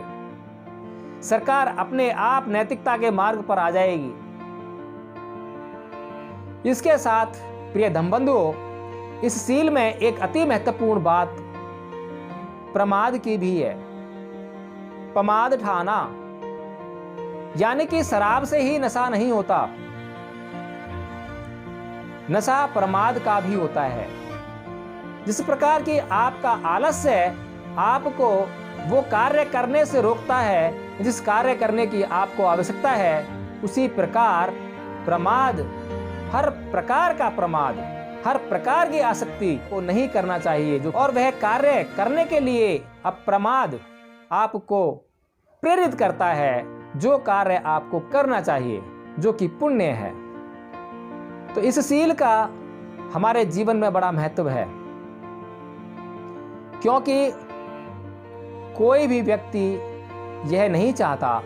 Speaker 1: सरकार अपने आप नैतिकता के मार्ग पर आ जाएगी। इसके साथ प्रिय धम्मबंधुओं, इस सील में एक अति महत्वपूर्ण बात प्रमाद की भी है। प्रमाद ठाना, यानी कि शराब से ही नशा नहीं होता, नशा प्रमाद का भी होता है। जिस प्रकार की आपका आलस्य आपको वो कार्य करने से रोकता है जिस कार्य करने की आपको आवश्यकता है, उसी प्रकार प्रमाद, हर प्रकार का प्रमाद, हर प्रकार की आसक्ति को नहीं करना चाहिए, जो और वह कार्य करने के लिए अप्रमाद आपको प्रेरित करता है, जो कार्य आपको करना चाहिए, जो कि पुण्य है। तो इस सील का हमारे जीवन में बड़ा महत्व है, क्योंकि कोई भी व्यक्ति यह नहीं चाहता,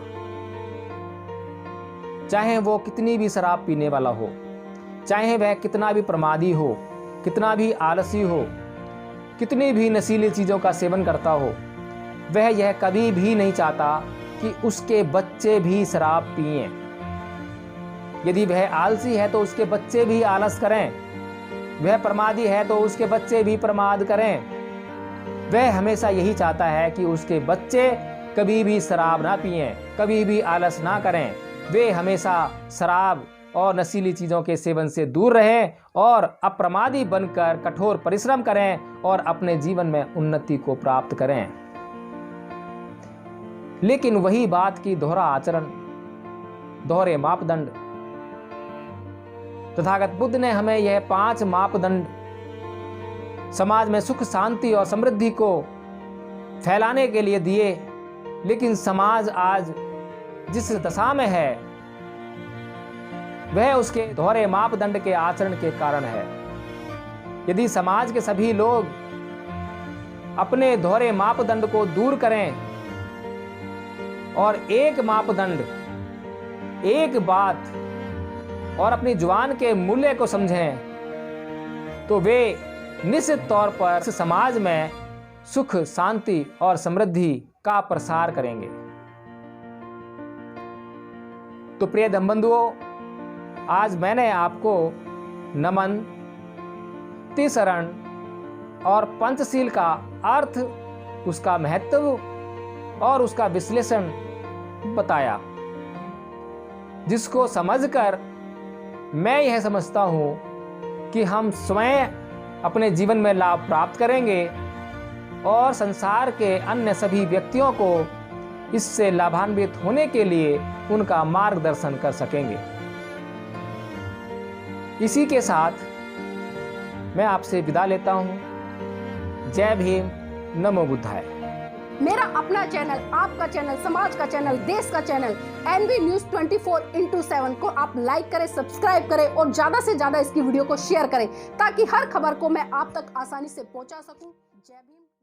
Speaker 1: चाहे वो कितनी भी शराब पीने वाला हो, चाहे वह कितना भी प्रमादी हो, कितना भी आलसी हो, कितनी भी नशीली चीज़ों का सेवन करता हो, वह यह कभी भी नहीं चाहता कि उसके बच्चे भी शराब पिएं। यदि वह आलसी है तो उसके बच्चे भी आलस करें, वह प्रमादी है तो उसके बच्चे भी प्रमाद करें। वह हमेशा यही चाहता है कि उसके बच्चे कभी भी शराब ना पिएं, कभी भी आलस ना करें, वे हमेशा शराब और नशीली चीज़ों के सेवन से दूर रहें और अप्रमादी बनकर कठोर परिश्रम करें और अपने जीवन में उन्नति को प्राप्त करें। लेकिन वही बात की दोहरा आचरण, दोहरे मापदंड, तथागत बुद्ध ने हमें यह 5 मापदंड समाज में सुख, शांति और समृद्धि को फैलाने के लिए दिए। लेकिन समाज आज जिस दशा में है वह उसके दोहरे मापदंड के आचरण के कारण है। यदि समाज के सभी लोग अपने दोहरे मापदंड को दूर करें और एक मापदंड, एक बात और अपनी जुबान के मूल्य को समझें, तो वे निश्चित तौर पर समाज में सुख, शांति और समृद्धि का प्रसार करेंगे। तो प्रिय धम्मबंधुओं, आज मैंने आपको नमन, त्रिशरण और पंचशील का अर्थ, उसका महत्व और उसका विश्लेषण बताया, जिसको समझकर मैं यह समझता हूं कि हम स्वयं अपने जीवन में लाभ प्राप्त करेंगे और संसार के अन्य सभी व्यक्तियों को इससे लाभान्वित होने के लिए उनका मार्गदर्शन कर सकेंगे। इसी के साथ मैं आपसे विदा लेता हूं। जय भीम, नमो बुद्धाय।
Speaker 2: मेरा अपना चैनल, आपका चैनल, समाज का चैनल, देश का चैनल NV News 24/7 को आप लाइक करें, सब्सक्राइब करें और ज्यादा से ज्यादा इसकी वीडियो को शेयर करें, ताकि हर खबर को मैं आप तक आसानी से पहुंचा सकूं। जय भीम।